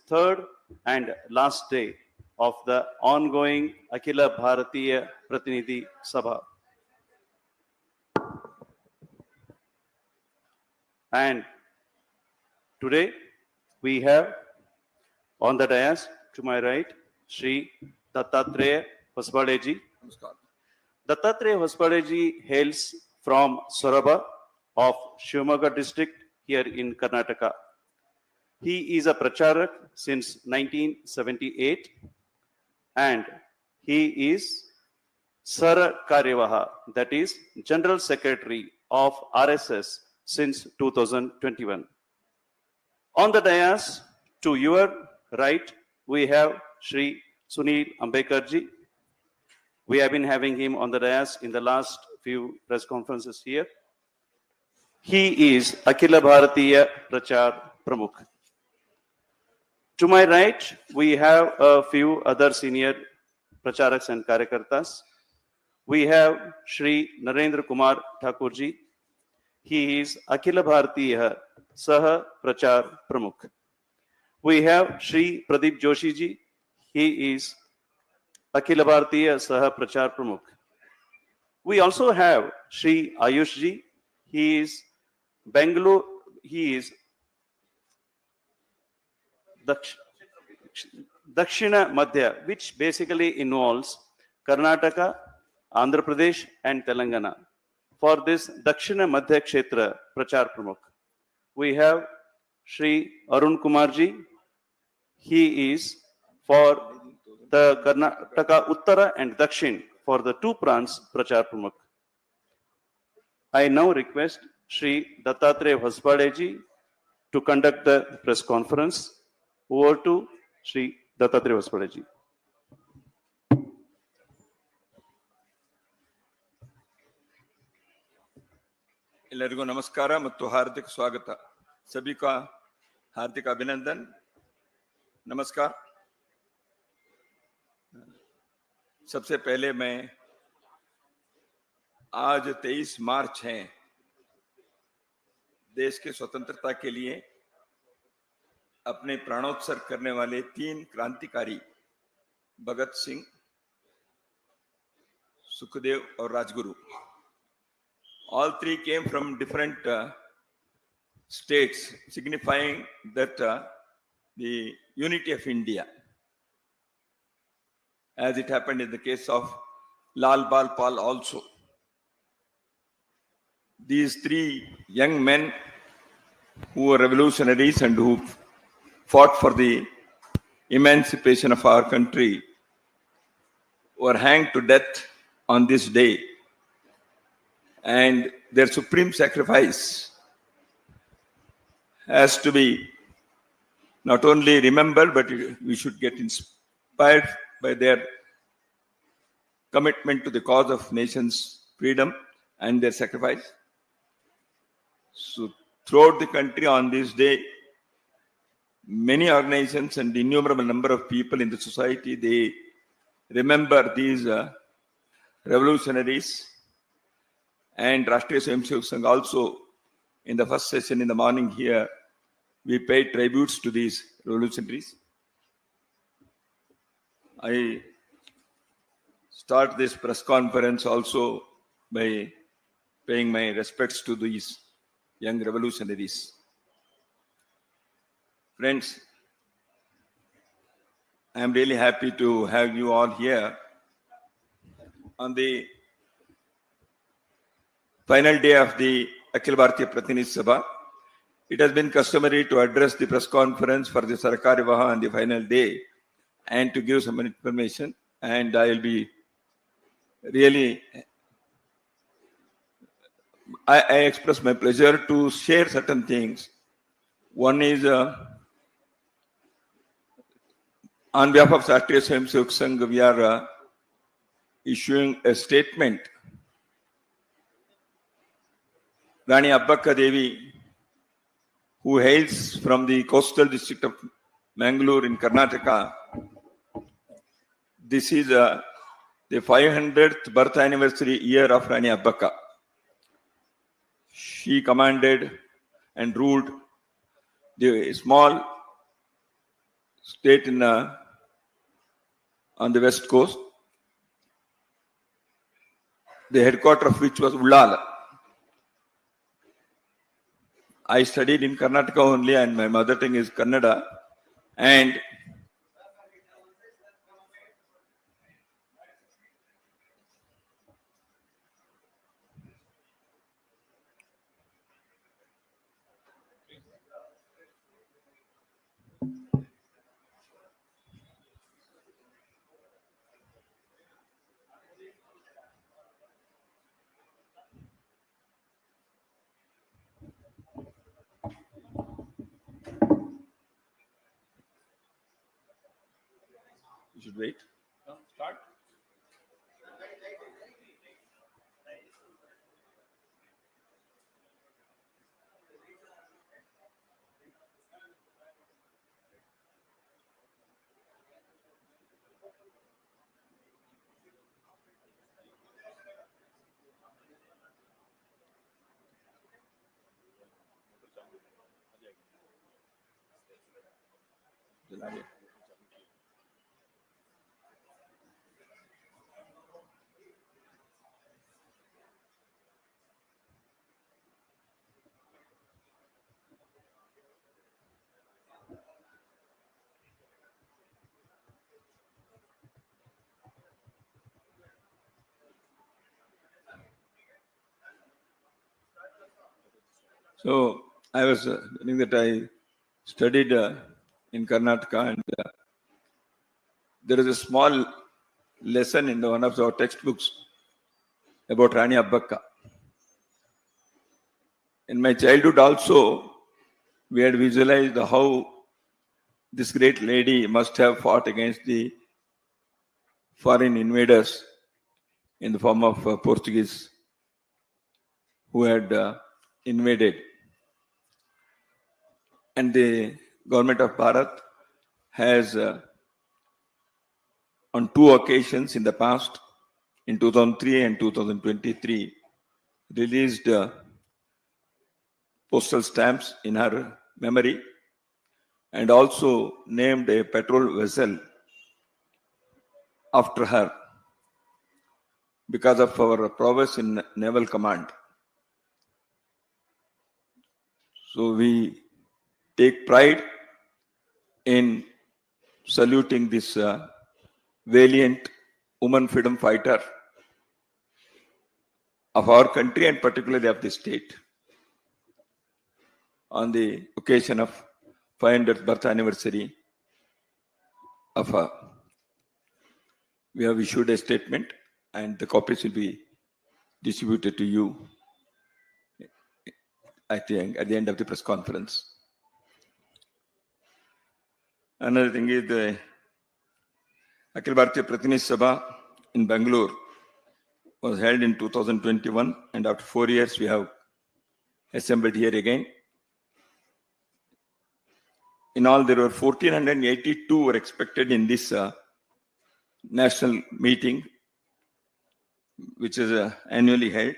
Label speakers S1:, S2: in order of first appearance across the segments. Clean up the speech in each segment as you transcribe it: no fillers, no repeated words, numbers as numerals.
S1: third and last day of the ongoing Akhila Bharatiya Pratinidhi Sabha. And today we have on the dais to my right, Sri Dattatreya Hosabale ji. Dattatreya Hosabale ji hails from Soraba of Shivamogga district here in Karnataka. He is a pracharak since 1978 and he is Sara Karyawaha, that is General Secretary of RSS since 2021. On the dais to your right, we have Sri Sunil Ambekar ji. We have been having him on the dais in the last few press conferences here. He is Akhila Bharatiya Prachar Pramukh. To my right, we have a few other senior pracharaks and karyakartas. We have Shri Narendra Kumar Thakurji. He is Akhila Bharatiya Saha Prachar Pramukh. We have Shri Pradeep Joshi ji. He is Akhila Bharatiya Saha Prachar Pramukh. We also have Shri Ayush ji. He is Bangalore. He is Dakshina Madhya, which basically involves Karnataka, Andhra Pradesh and Telangana. For this Dakshina Madhya Kshetra Prachar Pramukh, we have Shri Arun Kumar ji. He is for the Karnataka Uttara and Dakshin for the two prants Prachar Pramukh. I now request Shri Dattatreya Hosabale ji to conduct the press conference. Over to Shri Dattatreya Hosabale ji.
S2: ಎಲ್ಲರಿಗೂ ನಮಸ್ಕಾರ ಮತ್ತು ಹಾರ್ದಿಕ ಸ್ವಾಗತ. सभी का हार्दिक अभिनंदन. नमस्कार. सबसे पहले मैं आज 23 मार्च है, देश के स्वतंत्रता के लिए अपने प्राणोत्सर्ग करने वाले 3 क्रांतिकारी भगत सिंह, सुखदेव और Rajguru, all 3 came from different states, signifying that the unity of India, as it happened in the case of Lal Bal Pal also. These 3 young men who were revolutionaries and who fought for the emancipation of our country were hanged to death on this day, and their supreme sacrifice has to be not only remembered, but we should get inspired by their commitment to the cause of nation's freedom and their sacrifice. So throughout the country on this day, many organizations and innumerable number of people in the society, they remember these revolutionaries. And Rashtriya Swayamsevak Sangh also, in the first session in the morning here, we paid tributes to these revolutionaries. I start this press conference also by paying my respects to these young revolutionaries. Friends, I am really happy to have you all here on the final day of the Akhila Bharatiya Pratinidhi Sabha. It has been customary to address the press conference for the Sara Karyawaha on the final day and to give some information, and I will be really, I express my pleasure to share certain things. One is on behalf of Rashtriya Swayamsevak Sangh, we are issuing a statement. Rani Abbaka Devi, who hails from the coastal district of Mangalore in Karnataka, this is the 500th birth anniversary year of Rani Abbaka. She commanded and ruled the small state on the west coast, the headquarters of which was Ullal. I studied in Karnataka only, and my mother tongue is Kannada. And you should wait. No, start. So I was telling that I studied in Karnataka, and there is a small lesson in one of our textbooks about Rani Abbaka. In my childhood also, we had visualized how this great lady must have fought against the foreign invaders in the form of Portuguese who had invaded. And the government of Bharat has, on two occasions in the past, in 2003 and 2023, released postal stamps in her memory, and also named a patrol vessel after her because of our prowess in naval command. So we take pride in saluting this valiant woman freedom fighter of our country, and particularly of the state, on the occasion of 500th birth anniversary of her. We have issued a statement, and the copies will be distributed to you, I think, at the end of the press conference. Another thing is the Akhil Bharatiya Pratinidhi Sabha in Bangalore was held in 2021, and after 4 years we have assembled here again. In all, there were 1,482 were expected in this national meeting, which is annually held.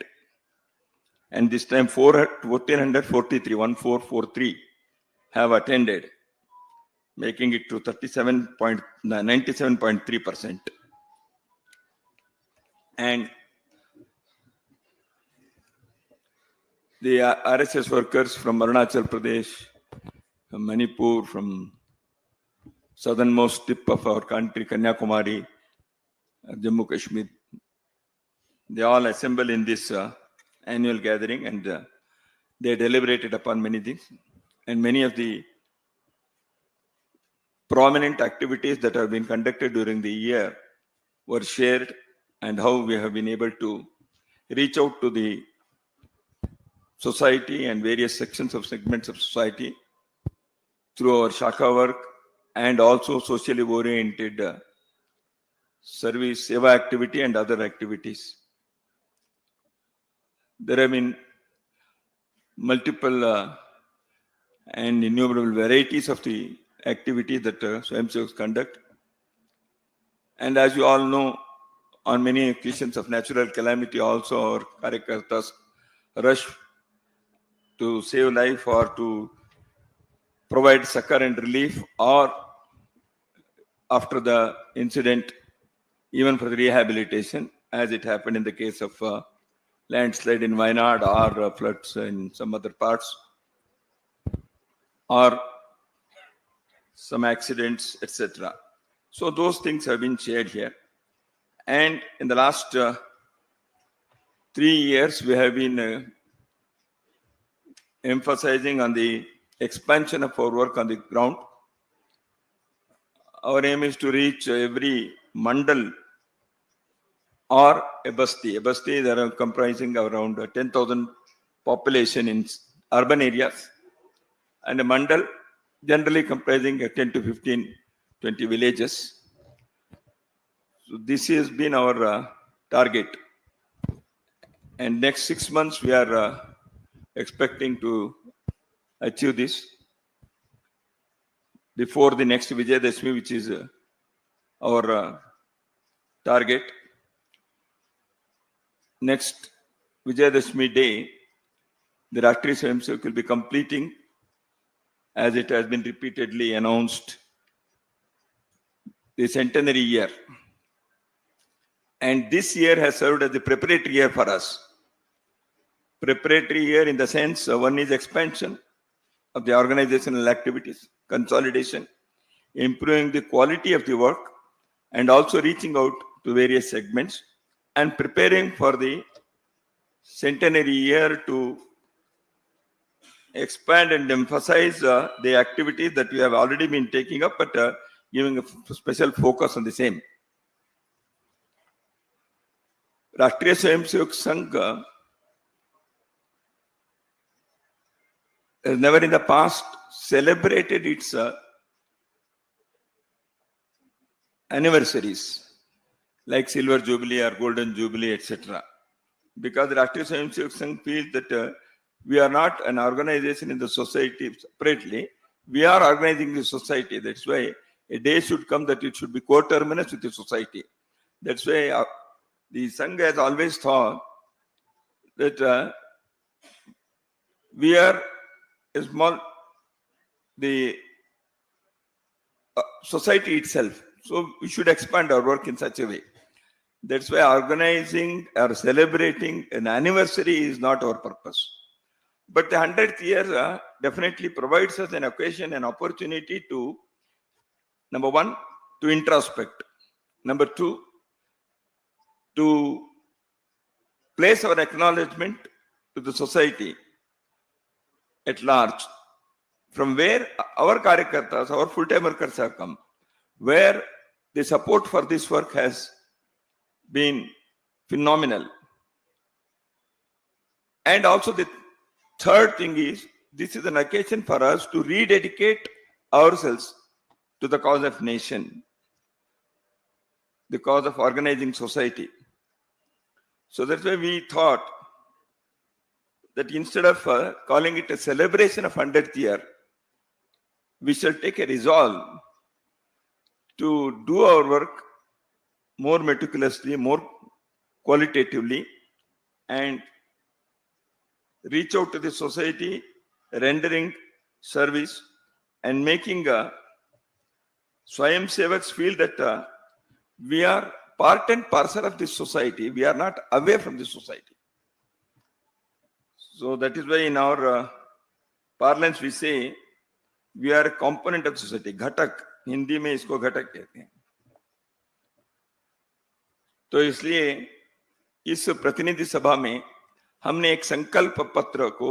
S2: And this time 1,443, 1443 have attended, making it to 97.3%. And the RSS workers from Arunachal Pradesh, from Manipur, from southernmost tip of our country, Kanyakumari, Jammu Kashmir, they all assemble in this annual gathering, and they deliberated upon many things. And many of the prominent activities that have been conducted during the year were shared, and how we have been able to reach out to the society and various sections of segments of society through our Shaka work, and also socially oriented service, seva activity and other activities. There have been multiple and innumerable varieties of the activities that Swayamsevaks conduct. And as you all know, on many occasions of natural calamity also, our Karyakartas rush to save life or to provide succor and relief, or after the incident, even for the rehabilitation, as it happened in the case of landslide in Wayanad or floods in some other parts, or some accidents, etc. So those things have been shared here. And in the last 3 years, we have been emphasizing on the expansion of our work on the ground. Our aim is to reach every mandal or a basti. A basti, they are comprising around 10,000 population in urban areas, and a mandal generally comprising 10 to 15, 20 villages. So this has been our target. And next 6 months, we are expecting to achieve this before the next Vijayadashmi, which is our target. Next Vijayadashmi day, the Rashtriya Swayamsevak will be completing, as it has been repeatedly announced, the centenary year. And this year has served as the preparatory year for us. Preparatory year in the sense, one is expansion of the organizational activities, consolidation, improving the quality of the work, and also reaching out to various segments and preparing for the centenary year to expand and emphasize the activities that we have already been taking up, but giving a special focus on the same. Rashtriya Swayamsevak Sangh has never in the past celebrated its anniversaries like Silver Jubilee or Golden Jubilee, etc. Because the Rashtriya Swayamsevak Sangh feels that we are not an organization in the society separately. We are organizing the society. That's why a day should come that it should be coterminous with the society. That's why the Sangh has always thought that we are a small, the society itself. So we should expand our work in such a way. That's why organizing or celebrating an anniversary is not our purpose. But the 100th year definitely provides us an occasion, an opportunity to, number one, to introspect. Number two, to place our acknowledgement to the society at large, from where our karyakartas, our full-time workers have come, where the support for this work has been phenomenal. And also the third thing is, this is an occasion for us to rededicate ourselves to the cause of nation, the cause of organizing society. So that's why we thought that instead of calling it a celebration of 100th year, we shall take a resolve to do our work more meticulously, more qualitatively, and reach out to the society, rendering service and making Swayamsevaks feel that we are part and parcel of this society. We are not away from this society. So that is why in our parlance we say we are a component of society. Ghatak, Hindi में इसको घटक कहते हैं. तो इसलिए इस प्रतिनिधि सभा में हमने एक संकल्प पत्र को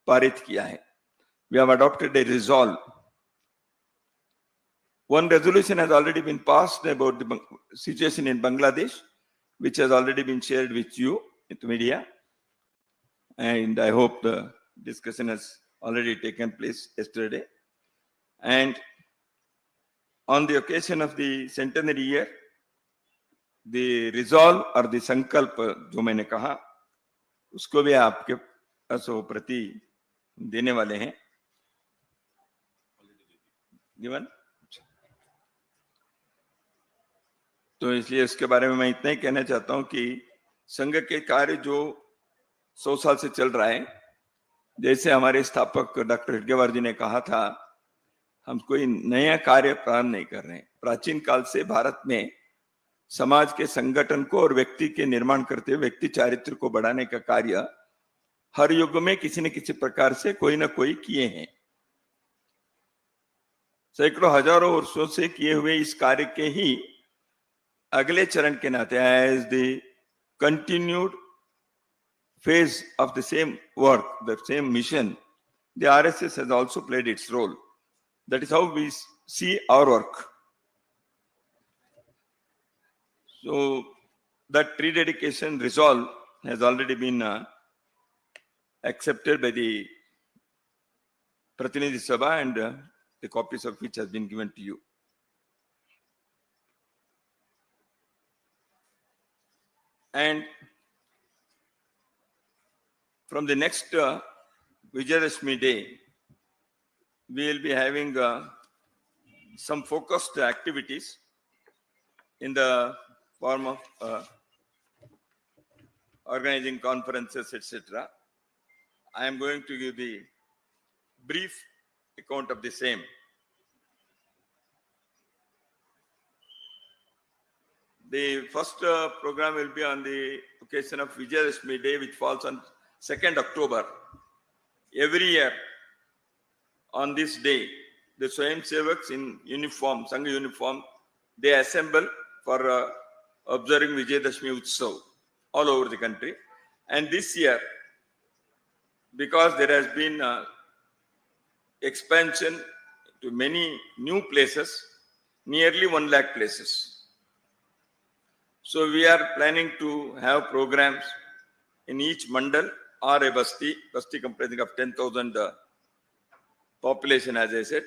S2: पारित किया है. We have adopted a resolve. One resolution has already been passed about the situation in Bangladesh, which has already been shared with you in the media. And I hope the discussion has already taken place yesterday. And on the occasion of the centenary year, the resolve or the sankalp जो मैंने कहा, उसको भी आपके पास वो प्रति देने वाले हैं. given? तो इसलिए इसके बारे में मैं इतना ही कहना चाहता हूं कि संघ के कार्य जो 100 साल से चल रहा है, जैसे हमारे स्थापक डॉक्टर हेडगेवार जी ने कहा था हम कोई नया कार्य प्रारंभ नहीं कर रहे हैं। प्राचीन काल से भारत में समाज के संगठन को और व्यक्ति के निर्माण करते हुए व्यक्ति चारित्र को बढ़ाने का कार्य हर युग में किसी न किसी प्रकार से कोई ना कोई किए हैं। सैकड़ों हजारों वर्षों से किए हुए इस कार्य के ही अगले चरण के नाते as the continued phase of the same work, the same mission, the RSS has also played its role. That is how we see our work. So that tree dedication resolve has already been accepted by the Pratinidhi Sabha, and the copies of which has been given to you. And from the next Vijayadashmi day, we will be having some focused activities in the form of organizing conferences, etc. I am going to give the brief account of the same. The first program will be on the occasion of Vijayadashmi Day, which falls on 2nd October. Every year, on this day, the Swayam Sevaks in uniform, Sangha uniform, they assemble for observing Vijayadashmi Utsav all over the country. And this year, because there has been expansion to many new places, nearly 1 lakh places. So we are planning to have programs in each mandal or a basti comprising of 10,000 population, as I said.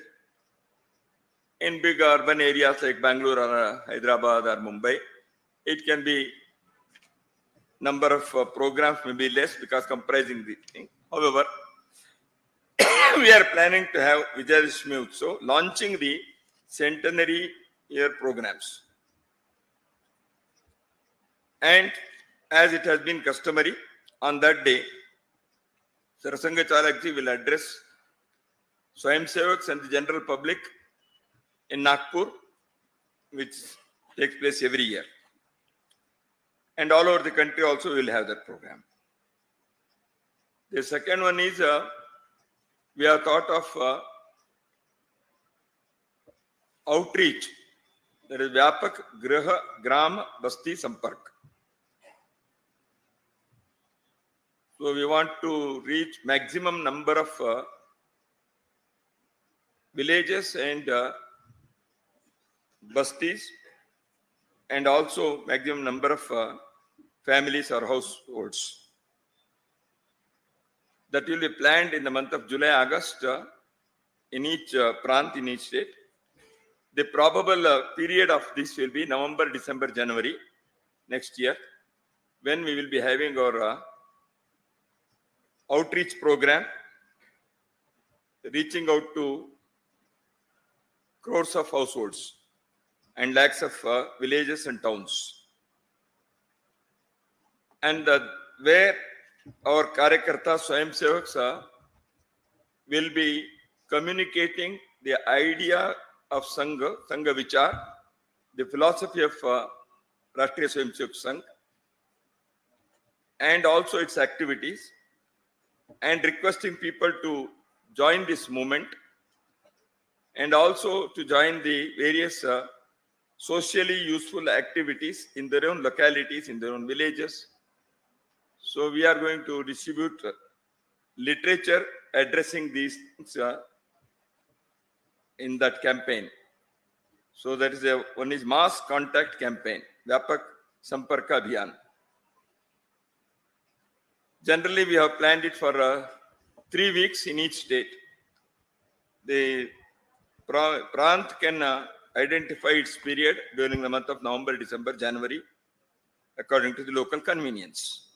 S2: In big urban areas like Bangalore or Hyderabad or Mumbai, it can be number of programs may be less because comprising the thing. However, we are planning to have Vijayadashmi Utsav launching the Centenary year programs. And as it has been customary, on that day, Sarasanga Chalakji will address Swayam Sevaks and the general public in Nagpur, which takes place every year. And all over the country also will have that program. The second one is, we have thought of outreach, that is Vyapak Graha Gram Basti Sampark. So we want to reach maximum number of villages and bastis, and also maximum number of families or households. That will be planned in the month of July, August in each prant, in each state. The probable period of this will be November, December, January next year, when we will be having our outreach program, reaching out to crores of households and lakhs of villages and towns. And where our Karyakarta Swayam Sevaks will be communicating the idea of Sangha, Sangha Vichar, the philosophy of Rashtriya Swayam Sevak Sangh, and also its activities, and requesting people to join this movement and also to join the various socially useful activities in their own localities, in their own villages. So we are going to distribute literature addressing these things in that campaign. So that is one is mass contact campaign, Vyapak Samparka Abhiyan. Generally, we have planned it for 3 weeks in each state. The Prant can identify its period during the month of November, December, January, according to the local convenience.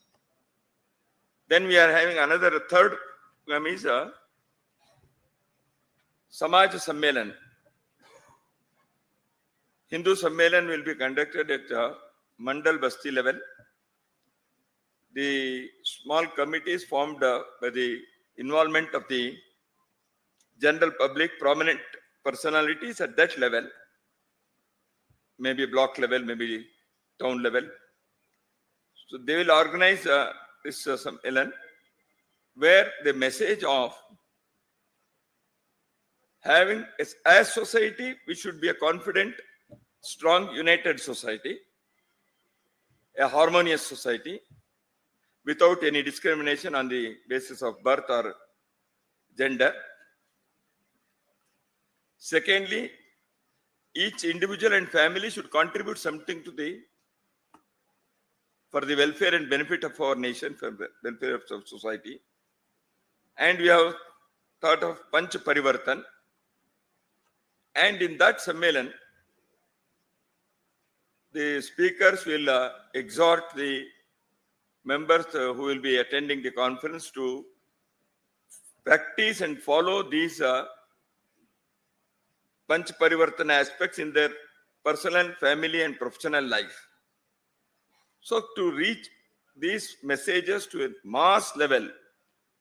S2: Then we are having another third program is Samaj Sammelan. Hindu Sammelan will be conducted at Mandal Basti level. The small committees formed by the involvement of the general public, prominent personalities at that level, maybe block level, maybe town level. So they will organize this Sammelan where the message of having as society, we should be a confident, strong, united society, a harmonious society without any discrimination on the basis of birth or gender. Secondly, each individual and family should contribute something to for the welfare and benefit of our nation, for the welfare of society. And we have thought of Panch Parivartan. And in that Sammelan, the speakers will exhort the members who will be attending the conference to practice and follow these Panch Parivartana aspects in their personal, family, and professional life. So, to reach these messages to a mass level,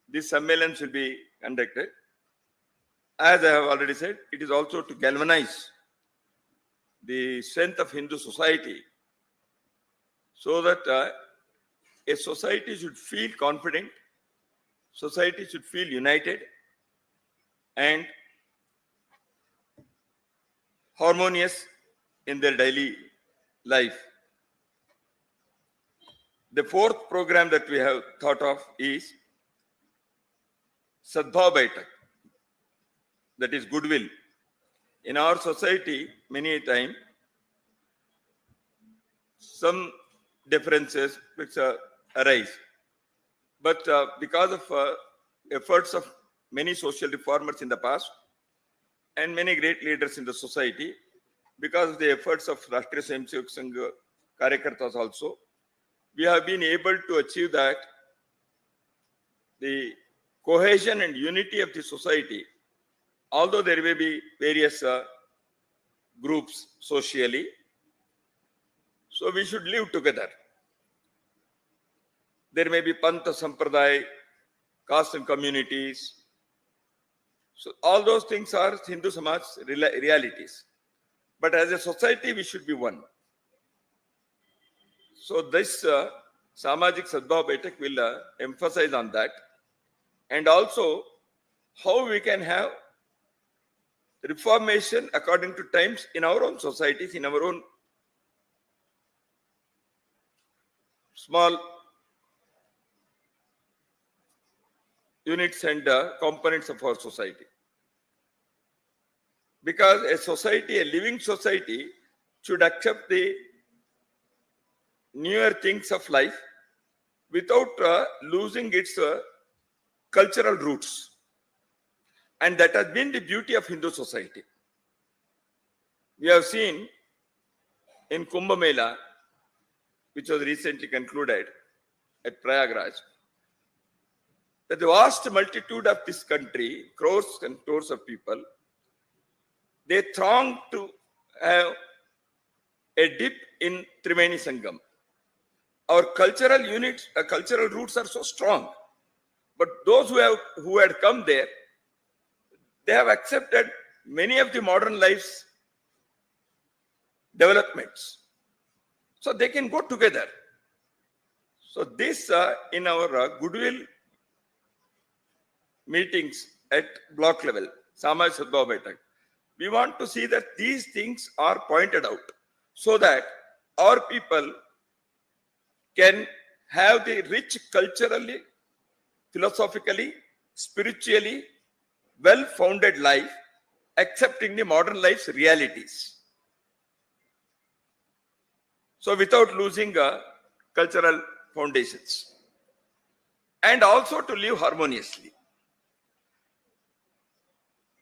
S2: these Sammelans will be conducted. As I have already said, it is also to galvanize the strength of Hindu society so that a society should feel confident, society should feel united and harmonious in their daily life. The fourth program that we have thought of is Sadbhav Baitak, that is goodwill. In our society, many a time, some differences which arise. But because of efforts of many social reformers in the past and many great leaders in the society, because of the efforts of Rashtriya Swayamsevak Sangh Karyakartas also, we have been able to achieve that the cohesion and unity of the society, although there may be various groups socially, so we should live together. There may be Pantha Sampradaya, caste and communities. So all those things are Hindu Samaj realities. But as a society, we should be one. So this Samajik Sadbhav Baitak will emphasize on that, and also how we can have reformation according to times in our own societies, in our own small units and components of our society. Because a society, a living society, should accept the newer things of life without losing its cultural roots. And that has been the beauty of Hindu society. We have seen in Kumbh Mela, which was recently concluded at Prayagraj, that the vast multitude of this country, crores and crores of people, they throng to have a dip in Triveni Sangam. Our cultural units, cultural roots are so strong, but those who had come there, they have accepted many of the modern life's developments, so they can go together. So this in our goodwill meetings at block level, Samaj Sadbhav Baitak, we want to see that these things are pointed out so that our people can have the rich culturally, philosophically, spiritually, well-founded life, accepting the modern life's realities. So without losing cultural foundations. And also to live harmoniously.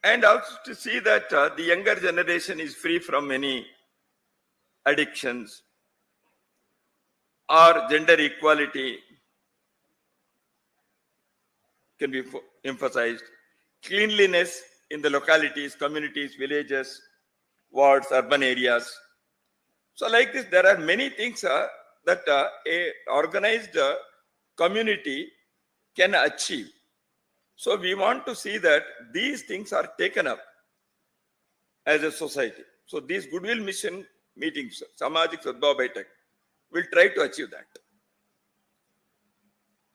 S2: And also to see that the younger generation is free from any addictions or gender equality can be emphasized. Cleanliness in the localities, communities, villages, wards, urban areas. So like this, there are many things that a organized community can achieve. So we want to see that these things are taken up as a society. So these goodwill mission meetings, Samajik Shakti, will try to achieve that.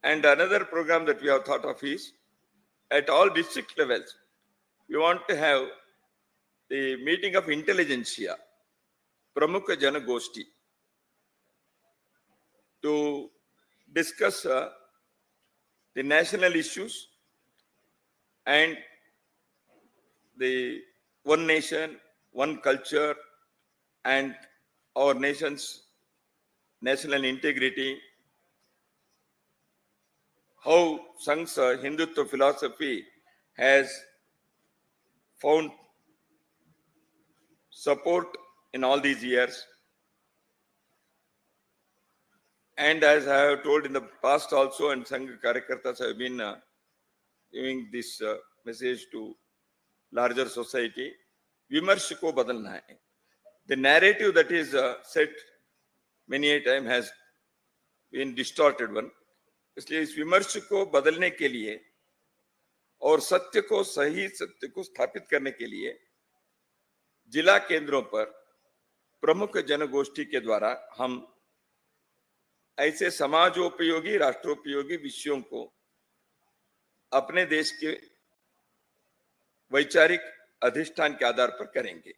S2: And another program that we have thought of is, at all district levels, we want to have the meeting of intelligentsia, Pramukha Jana Goshti, to discuss the national issues and the one nation, one culture, and our nation's national integrity, how Sangh's Hindutva philosophy has found support in all these years. And as I have told in the past also, and Sangha Karyakartas have been giving this message to larger society, Vimarsh ko badalna hai. The narrative that is set many a time has been distorted one. इसलिए इस विमर्श को बदलने के लिए और सत्य को सही सत्य को स्थापित करने के लिए जिला केंद्रों पर प्रमुख जनगोष्ठी के द्वारा हम ऐसे समाजोपयोगी राष्ट्रोपयोगी विषयों को अपने देश के वैचारिक अधिष्ठान के आधार पर करेंगे.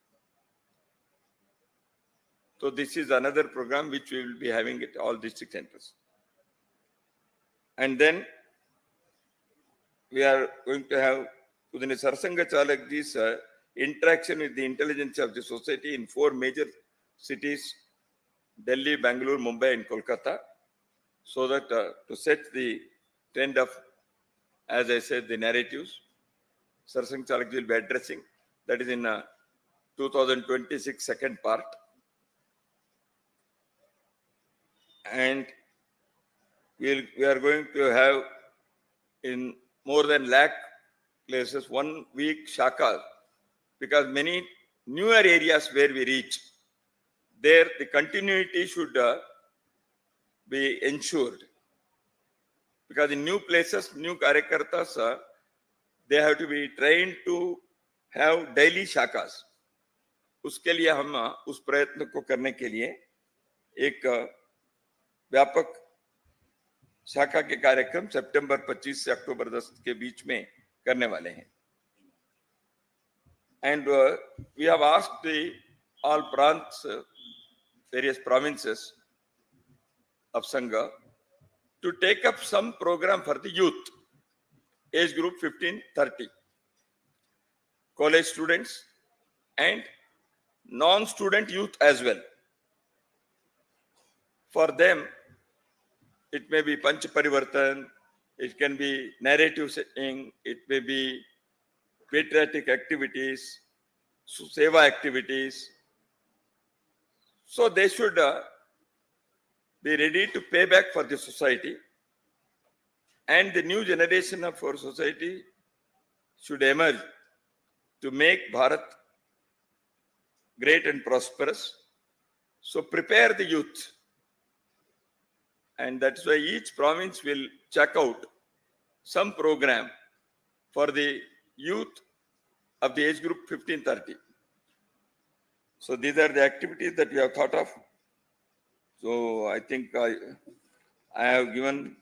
S2: So this is another program which we will be having at all district centers. And then we are going to have Udine Sarsanga Chalakji's interaction with the intelligence of the society in 4 major cities, Delhi, Bangalore, Mumbai and Kolkata, so that to set the trend of, as I said, the narratives, Sarsanga Chalakji will be addressing. That is in 2026 second part. And we are going to have in more than lakh places 1 week shaka, because many newer areas where we reach, there the continuity should be ensured. Because in new places, new karyakartas, they have to be trained to have daily shakas. उसके लिए हम उस प्रयत्न को करने के लिए एक व्यापक शाखा के कार्यक्रम सितंबर 25 से अक्टूबर 10 के बीच में करने वाले हैं. And we have asked the all prants, various provinces of Sangha to take up some program for the youth, age group 15-30, college students and non-student youth as well. For them, it may be Panch Parivartan, it can be narrative setting, it may be patriotic activities, seva activities. So they should be ready to pay back for the society, and the new generation of our society should emerge to make Bharat great and prosperous. So prepare the youth. And that's why each province will check out some program for the youth of the age group 15-30. So these are the activities that we have thought of. So I think I have given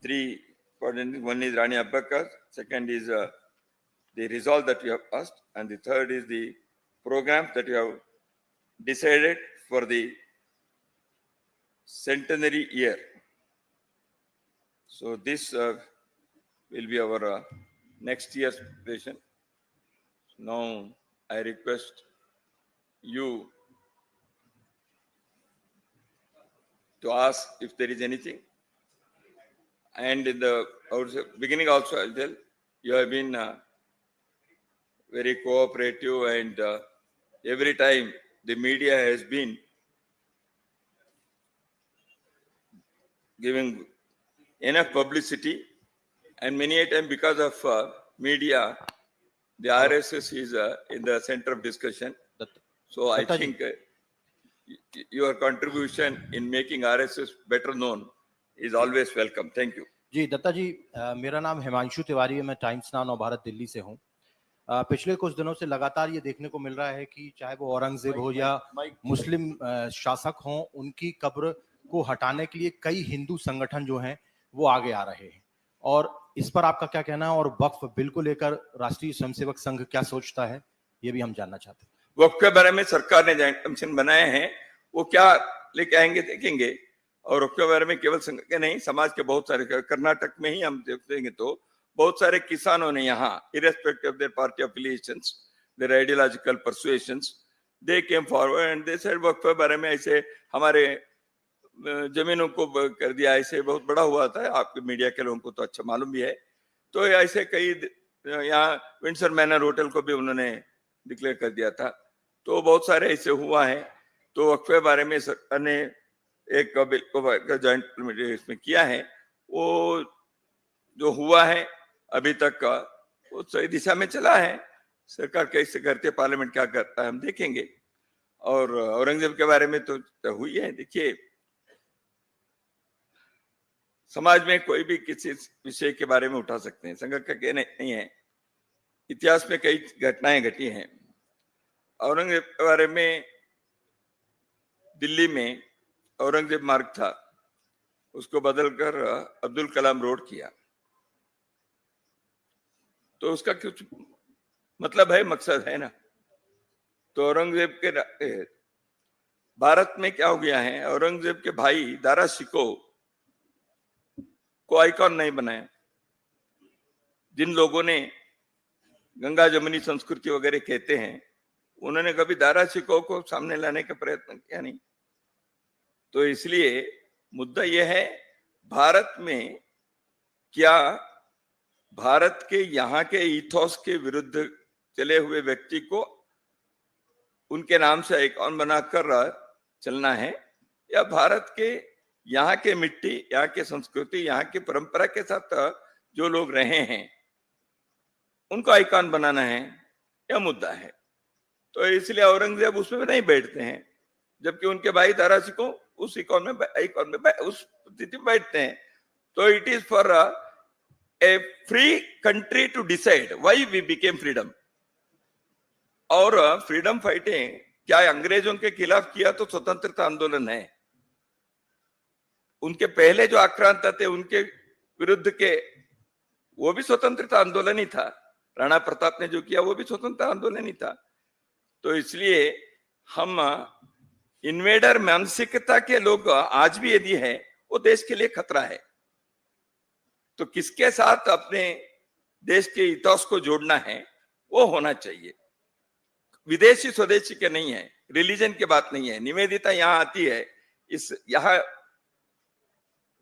S2: 3 important. One is Rani Abbaka, second is the resolve that we have passed, and the third is the program that we have decided for the Centenary year. So this will be our next year's preparation. Now I request you to ask if there is anything. And in the beginning also, I'll tell you have been very cooperative, and every time the media has been giving enough publicity, and many a time because of media, the RSS is in the center of discussion. So I think your contribution in making RSS better known is always welcome. Thank you.
S3: जी दत्ता जी, मेरा नाम हिमांशु तिवारी है, मैं times now Navbharat Delhi से हूँ. पिछले कुछ दिनों से लगातार ये देखने को मिल रहा है कि चाहे वो औरंगजेब हो या मुस्लिम शासक हों, उनकी कब्र को हटाने के लिए कई हिंदू संगठन जो हैं वो आगे आ रहे हैं। और इस पर आपका क्या कहना है, और वक्फ बिल को लेकर राष्ट्रीय स्वयंसेवक संघ क्या सोचता है, ये भी हम जानना चाहते हैं।
S2: वक्फ के बारे में सरकार ने जॉइंट कमीशन बनाए हैं, वो क्या लेके आएंगे देखेंगे। और वक्फ के बारे में केवल संघ के नहीं, समाज के बहुत सारे, कर्नाटक में ही हम देखेंगे तो बहुत सारे किसानों ने यहाँ, irrespective of their party affiliations, their ideological persuasions, they came forward and they said वक्फ के बारे में ऐसे हमारे जमीनों को कर दिया, ऐसे बहुत बड़ा हुआ था। आपके मीडिया के लोगों को तो अच्छा मालूम भी है। तो ऐसे कई, यहाँ विंडसर मैनर होटल को भी उन्होंने डिक्लेयर कर दिया था। तो बहुत सारे ऐसे हुआ है। तो वक्फ के बारे में सरकार ने एक बिल को जॉइंट इसमें किया है। वो जो हुआ है अभी तक का, वो सही दिशा में चला है। सरकार कैसे करती है, पार्लियामेंट क्या करता है, हम देखेंगे। और औरंगजेब के बारे में तो हुई है। देखिए, समाज में कोई भी किसी विषय के बारे में उठा सकते हैं, संघ का कहना नहीं है। इतिहास में कई घटनाएं घटी हैं। औरंगजेब के बारे में, दिल्ली में औरंगजेब मार्ग था, उसको बदलकर अब्दुल कलाम रोड किया। तो उसका कुछ मतलब है, मकसद है ना। तो औरंगजेब के भारत में क्या हो गया है, औरंगजेब के भाई दारा शिकोह को आइकॉन नहीं बनाया। जिन लोगों ने गंगा जमुनी संस्कृति वगैरह कहते हैं, उन्होंने कभी दारा शिकोह को सामने लाने का प्रयत्न किया नहीं। तो इसलिए मुद्दा यह है, भारत में क्या भारत के यहाँ के इथोस के विरुद्ध चले हुए व्यक्ति को उनके नाम से आइकॉन बनाकर चलना है, या भारत के यहाँ के मिट्टी, यहाँ के संस्कृति, यहाँ की परंपरा के साथ जो लोग रहे हैं उनको आइकॉन बनाना है, यह मुद्दा है। तो इसलिए औरंगजेब उसमें भी नहीं बैठते हैं, जबकि उनके भाई दारा शिकोह उस आइकॉन में उस स्थिति में बैठते हैं। तो it is for a free country to decide why we became freedom. और फ्रीडम फाइटिंग क्या अंग्रेजों के खिलाफ किया तो स्वतंत्रता आंदोलन है। उनके पहले जो आक्रांता थे उनके विरुद्ध के, वो भी स्वतंत्रता आंदोलन ही था। राणा प्रताप ने जो किया वो भी स्वतंत्रता आंदोलन ही था। तो इसलिए हम इन्वेडर मानसिकता के लोग आज भी यदि है, वो देश के लिए खतरा है। तो किसके साथ अपने देश के इतिहास को जोड़ना है, वो होना चाहिए। विदेशी स्वदेशी के नहीं है, रिलीजन की बात नहीं है। निवेदिता यहाँ आती है, इस यहाँ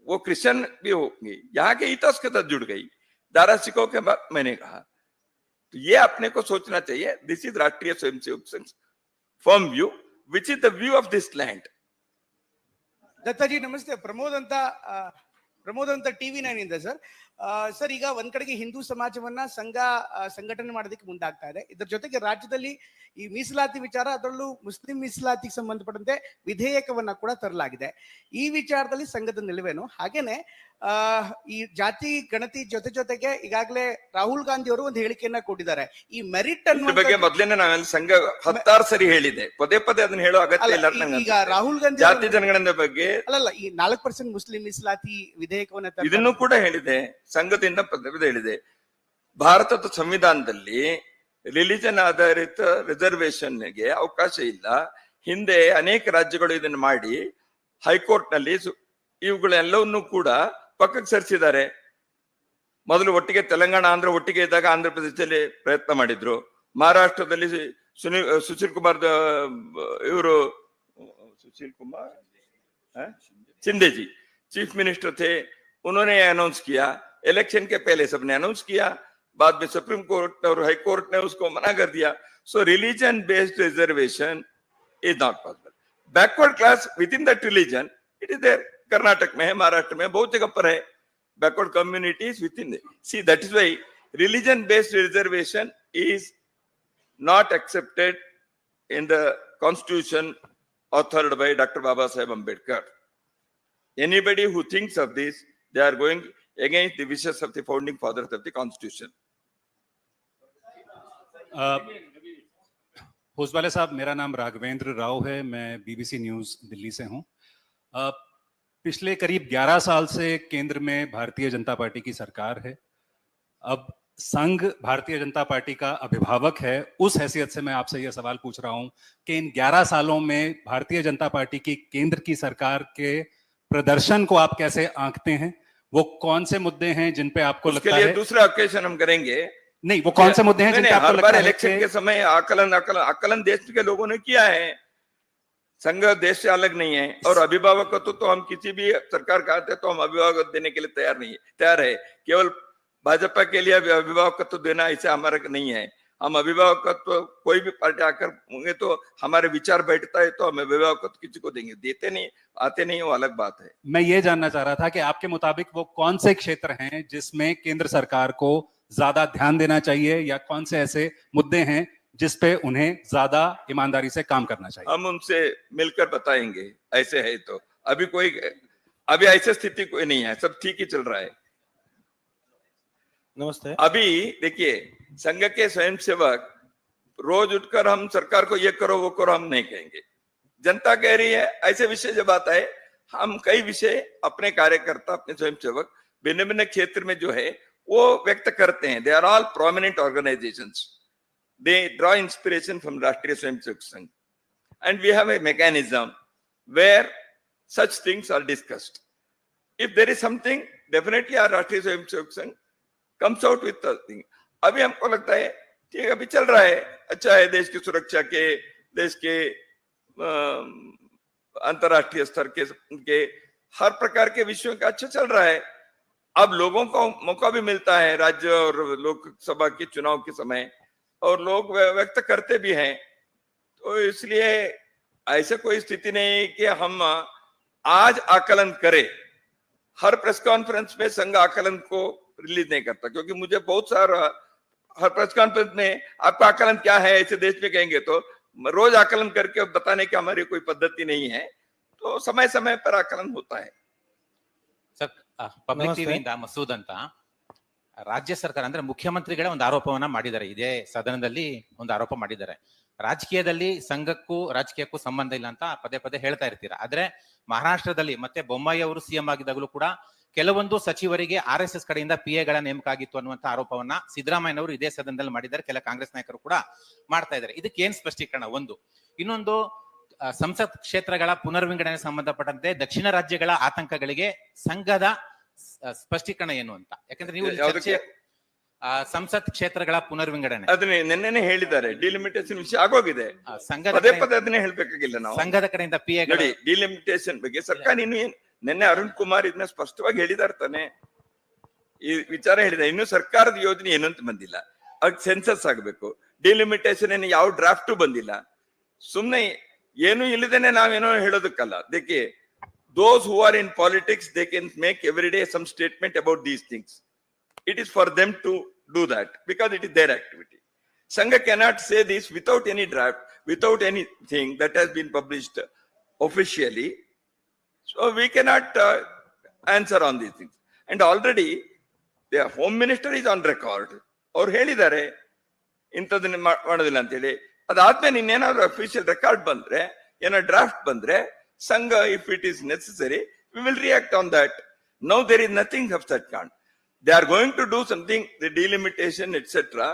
S2: वो क्रिश्चियन भी होंगी, यहाँ के इतिहास के साथ जुड़ गई। दारा शिकोह के बाद मैंने कहा, तो ये अपने को सोचना चाहिए। This is Rashtriya Swayamsevak Sangh firm view, which is the view of this land.
S4: Dattaji ನಮಸ್ತೆ. ಪ್ರಮೋದ್ ಅಂತ TV9 ಇಂದ ಸರ್. ಸರ್, ಈಗ ಒಂದ್ ಕಡೆಗೆ ಹಿಂದೂ ಸಮಾಜವನ್ನ ಸಂಘಟನೆ ಮಾಡೋದಕ್ಕೆ ಮುಂದಾಗ್ತಾ ಇದೆ. ಇದರ ಜೊತೆಗೆ ರಾಜ್ಯದಲ್ಲಿ ಈ ಮೀಸಲಾತಿ ವಿಚಾರ, ಅದರಲ್ಲೂ ಮುಸ್ಲಿಂ ಮೀಸಲಾತಿಗೆ ಸಂಬಂಧಪಟ್ಟಂತೆ ವಿಧೇಯಕವನ್ನ ಕೂಡ ತರಲಾಗಿದೆ. ಈ ವಿಚಾರದಲ್ಲಿ ಸಂಘದ ನಿಲುವೇನು? ಹಾಗೇನೆ ಈ ಜಾತಿ ಗಣತಿ ಜೊತೆಗೆ ಈಗಾಗಲೇ ರಾಹುಲ್ ಗಾಂಧಿ ಅವರು ಒಂದು ಹೇಳಿಕೆಯನ್ನ ಕೊಟ್ಟಿದ್ದಾರೆ. ಈ ಮೆರಿಟ್ ಅನ್ನೋ
S2: ಬಗ್ಗೆ ಮೊದಲೇನೆ ನಾವೆಲ್ಲ ಸಂಘ 16 ಸರಿ ಹೇಳಿದೆ, ಪದೇ ಅದನ್ನ ಹೇಳೋ ಅಗತ್ಯ ಇಲ್ಲ.
S4: ಈಗ ರಾಹುಲ್ ಗಾಂಧಿ
S2: ಜಾತಿ ಜನಗಣನೆ ಬಗ್ಗೆ
S4: ಅಲ್ಲಲ್ಲ, ಈ 4% ಮುಸ್ಲಿಂ ಮೀಸಲಾತಿ ವಿಧೇಯಕವನ್ನ
S2: ಇದನ್ನು ಕೂಡ ಹೇಳಿದೆ, ಸಂಘದಿಂದ ಪದೇ ಹೇಳಿದೆ. ಭಾರತದ ಸಂವಿಧಾನದಲ್ಲಿ ರಿಲಿಜನ್ ಆಧಾರಿತ ರಿಸರ್ವೇಶನ್ಗೆ ಅವಕಾಶ ಇಲ್ಲ. ಹಿಂದೆ ಅನೇಕ ರಾಜ್ಯಗಳು ಇದನ್ನು ಮಾಡಿ ಹೈಕೋರ್ಟ್ ನಲ್ಲಿ ಇವುಗಳೆಲ್ಲವನ್ನೂ ಕೂಡ ಪಕ್ಕಕ್ಕೆ ಸರಿಸಿದ್ದಾರೆ. ಮೊದಲು ಒಟ್ಟಿಗೆ ತೆಲಂಗಾಣ ಆಂಧ್ರ ಒಟ್ಟಿಗೆ ಇದ್ದಾಗ ಆಂಧ್ರ ಪ್ರದೇಶದಲ್ಲಿ ಪ್ರಯತ್ನ ಮಾಡಿದ್ರು. ಮಹಾರಾಷ್ಟ್ರದಲ್ಲಿ ಸುಶೀಲ್ ಕುಮಾರ್ ಇವರು शिंदे जी चीफ मिनिस्टर थे, उन्होंने अनाउंस किया। इलेक्शन के पहले सबने अनाउंस किया, बाद में सुप्रीम कोर्ट और हाई कोर्ट ने उसको मना कर दिया। So religion based reservation is not possible. Backward class within that religion it is there. Karnataka में है, महाराष्ट्र में, बहुत जगह पर है backward communities within. See that is why religion based reservation is not accepted in the constitution authored by Dr. Baba Saheb Ambedkar. Anybody who thinks of this, they are going against the wishes of the founding fathers of the constitution.
S5: Hosabale साहब, मेरा नाम राघवेंद्र राव है, मैं BBC news Delhi से हूं। पिछले करीब 11 साल से केंद्र में भारतीय जनता पार्टी की सरकार है। अब संघ भारतीय जनता पार्टी का अभिभावक है, उस हैसियत से मैं आपसे यह सवाल पूछ रहा हूं कि इन 11 सालों में भारतीय जनता पार्टी की केंद्र की सरकार के प्रदर्शन को आप कैसे आंकते हैं? वो कौन से मुद्दे हैं जिन पे आपको
S2: उसके
S5: लगता
S2: लिए
S5: है?
S2: दूसरा ऑकेशन हम करेंगे।
S5: नहीं, वो कौन से मुद्दे हैं जिन पे आपको
S2: हर
S5: लगता
S2: बार
S5: है
S2: इलेक्शन
S5: कि
S2: के समय आकलन देश के लोगों ने किया है। संघ देश से अलग नहीं है, और अभिभावकत्व तो हम किसी भी सरकार का आते तो हम अभिभावकत्व देने के लिए तैयार है। केवल भाजपा के लिए अभिभावकत्व देना ऐसे हमारा नहीं है। हम अभिभावकत्व कोई भी पार्टी आकर होंगे तो हमारे विचार बैठता है तो हम अभिभावकत्व किसी को देंगे, देते नहीं आते नहीं, वो अलग बात है।
S5: मैं ये जानना चाह रहा था कि आपके मुताबिक वो कौन से क्षेत्र हैं जिसमें केंद्र सरकार को ज्यादा ध्यान देना चाहिए, या कौन से ऐसे मुद्दे हैं जिस पे उन्हें ज्यादा ईमानदारी से काम करना चाहिए?
S2: हम उनसे मिलकर बताएंगे। ऐसे है तो अभी ऐसी स्थिति कोई नहीं है, सब ठीक ही चल रहा है।
S3: नमस्ते।
S2: अभी देखिए, संघ के स्वयंसेवक रोज उठकर हम सरकार को ये करो वो करो हम नहीं कहेंगे। जनता कह रही है, ऐसे विषय जब आता है हम कई विषय अपने कार्यकर्ता अपने स्वयंसेवक भिन्न भिन्न क्षेत्र में जो है वो व्यक्त करते हैं। They are all prominent organisations, they draw inspiration from Rashtriya Swayamsevak Sangh, and we have a mechanism where such things are discussed. If there is something, definitely our Rashtriya Swayamsevak Sangh comes out with the thing. अभी हमको लगता है ठीक है, अभी चल रहा है, अच्छा है, देश की सुरक्षा के, देश के अंतरराष्ट्रीय स्तर के हर प्रकार के विषयों का अच्छा चल रहा है। अब लोगों को मौका भी मिलता है राज्य और लोकसभा के चुनाव के समय, और लोग व्यक्त करते भी हैं, तो इसलिए ऐसे कोई स्थिति नहीं कि हम आज आकलन करें। हर प्रेस कॉन्फ्रेंस में संघ आकलन को रिलीज नहीं करता, क्योंकि मुझे बहुत सारा हर प्रेस कॉन्फ्रेंस में आपका आकलन क्या है ऐसे देश में कहेंगे तो रोज आकलन करके बताने की हमारी कोई पद्धति नहीं है, तो समय समय पर आकलन होता है।
S6: ಸರ್, ಪಬ್ಲಿಕ್ ಟಿವಿಯಿಂದ ಮಸೂದ್ ಅಂತ ರಾಜ್ಯ ಸರ್ಕಾರ ಅಂದ್ರೆ ಮುಖ್ಯಮಂತ್ರಿಗಳೇ ಒಂದು ಆರೋಪವನ್ನ ಮಾಡಿದ್ದಾರೆ, ಇದೇ ಸದನದಲ್ಲಿ ಒಂದು ಆರೋಪ ಮಾಡಿದ್ದಾರೆ. ರಾಜಕೀಯದಲ್ಲಿ ಸಂಘಕ್ಕೂ ರಾಜಕೀಯಕ್ಕೂ ಸಂಬಂಧ ಇಲ್ಲ ಅಂತ ಪದೇ ಪದೇ ಹೇಳ್ತಾ ಇರ್ತೀರಾ. ಆದ್ರೆ ಮಹಾರಾಷ್ಟ್ರದಲ್ಲಿ ಮತ್ತೆ ಬೊಮ್ಮಾಯಿ ಅವರು ಸಿಎಂ ಆಗಿದ್ದಾಗಲೂ ಕೂಡ ಕೆಲವೊಂದು ಸಚಿವರಿಗೆ RSS ಕಡೆಯಿಂದ PA ಗಳ ನೇಮಕ ಆಗಿತ್ತು ಅನ್ನುವಂತ ಆರೋಪವನ್ನ ಸಿದ್ದರಾಮಯ್ಯನವರು ಇದೇ ಸದನದಲ್ಲಿ ಮಾಡಿದ್ದಾರೆ, ಕೆಲ ಕಾಂಗ್ರೆಸ್ ನಾಯಕರು ಕೂಡ ಮಾಡ್ತಾ ಇದ್ದಾರೆ. ಇದಕ್ಕೆ ಏನ್ ಸ್ಪಷ್ಟೀಕರಣ? ಒಂದು. ಇನ್ನೊಂದು, ಸಂಸತ್ ಕ್ಷೇತ್ರಗಳ ಪುನರ್ವಿಂಗಡಣೆ ಸಂಬಂಧಪಟ್ಟಂತೆ ದಕ್ಷಿಣ ರಾಜ್ಯಗಳ ಆತಂಕಗಳಿಗೆ ಸಂಘದ ಸ್ಪಷ್ಟೀಕರಣ ಏನು ಅಂತ? ಯಾಕಂದ್ರೆ ನೀವು ಚರ್ಚೆ ಸಂಸತ್ ಕ್ಷೇತ್ರಗಳ ಪುನರ್ವಿಂಗಡಣೆ
S2: ಅದನ್ನೇ ನಿನ್ನೆನೆ ಹೇಳಿದ್ದಾರೆ, ಡಿಲಿಮಿಟೇಷನ್ ವಿಷಯ ಆಗೋಗಿದೆ,
S6: ಸಂಘದ
S2: ಪದೇ ಪದೇ ಅದನ್ನೇ ಹೇಳ್ಬೇಕಾಗಿಲ್ಲ ನಾವು.
S6: ಸಂಘದ ಕಡೆಯಿಂದ PA
S2: ನೋಡಿ, ಡಿಲಿಮಿಟೇಷನ್ ಬಗ್ಗೆ ಸರ್ಕಾರ ಇನ್ನು ನಿನ್ನೆ ಅರುಣ್ ಕುಮಾರ್ ಇದನ್ನ ಸ್ಪಷ್ಟವಾಗಿ ಹೇಳಿದಾರೆ ತಾನೆ, ಈ ವಿಚಾರ ಹೇಳಿದ. ಇನ್ನು ಸರ್ಕಾರದ ಯೋಜನೆ ಏನು ಅಂತ ಬಂದಿಲ್ಲ, ಅದಕ್ಕೆ ಸೆನ್ಸಸ್ ಆಗ್ಬೇಕು. ಡಿಲಿಮಿಟೇಷನ್ ಏನು ಯಾವ ಡ್ರಾಫ್ಟ್ ಬಂದಿಲ್ಲ, ಸುಮ್ನೆ ಏನು ಇಲ್ಲದೇನೆ ನಾವೇನೋ ಹೇಳೋದಕ್ಕಲ್ಲ. ಅದಕ್ಕೆ those who are in politics, they can make every day some statement about these things. It is for them to do that because it is their activity. Sangha cannot say this without any draft, without anything that has been published officially. So we cannot answer on these things. And already the home minister is on record. Or ಹೇಳಿದ್ದಾರೆ ಇಂಥದನ್ನ ಮಾಡೋದಿಲ್ಲ ಅಂತ ಹೇಳಿ. ಅದಾದ್ಮೇಲೆ ಇನ್ನೇನಾದ್ರೂ official record ಬಂದ್ರೆ, ಏನೋ draft ಬಂದ್ರೆ, Sangha, if it is necessary, we will react on that. Now there is nothing of that kind. They are going to do something, the delimitation, etc.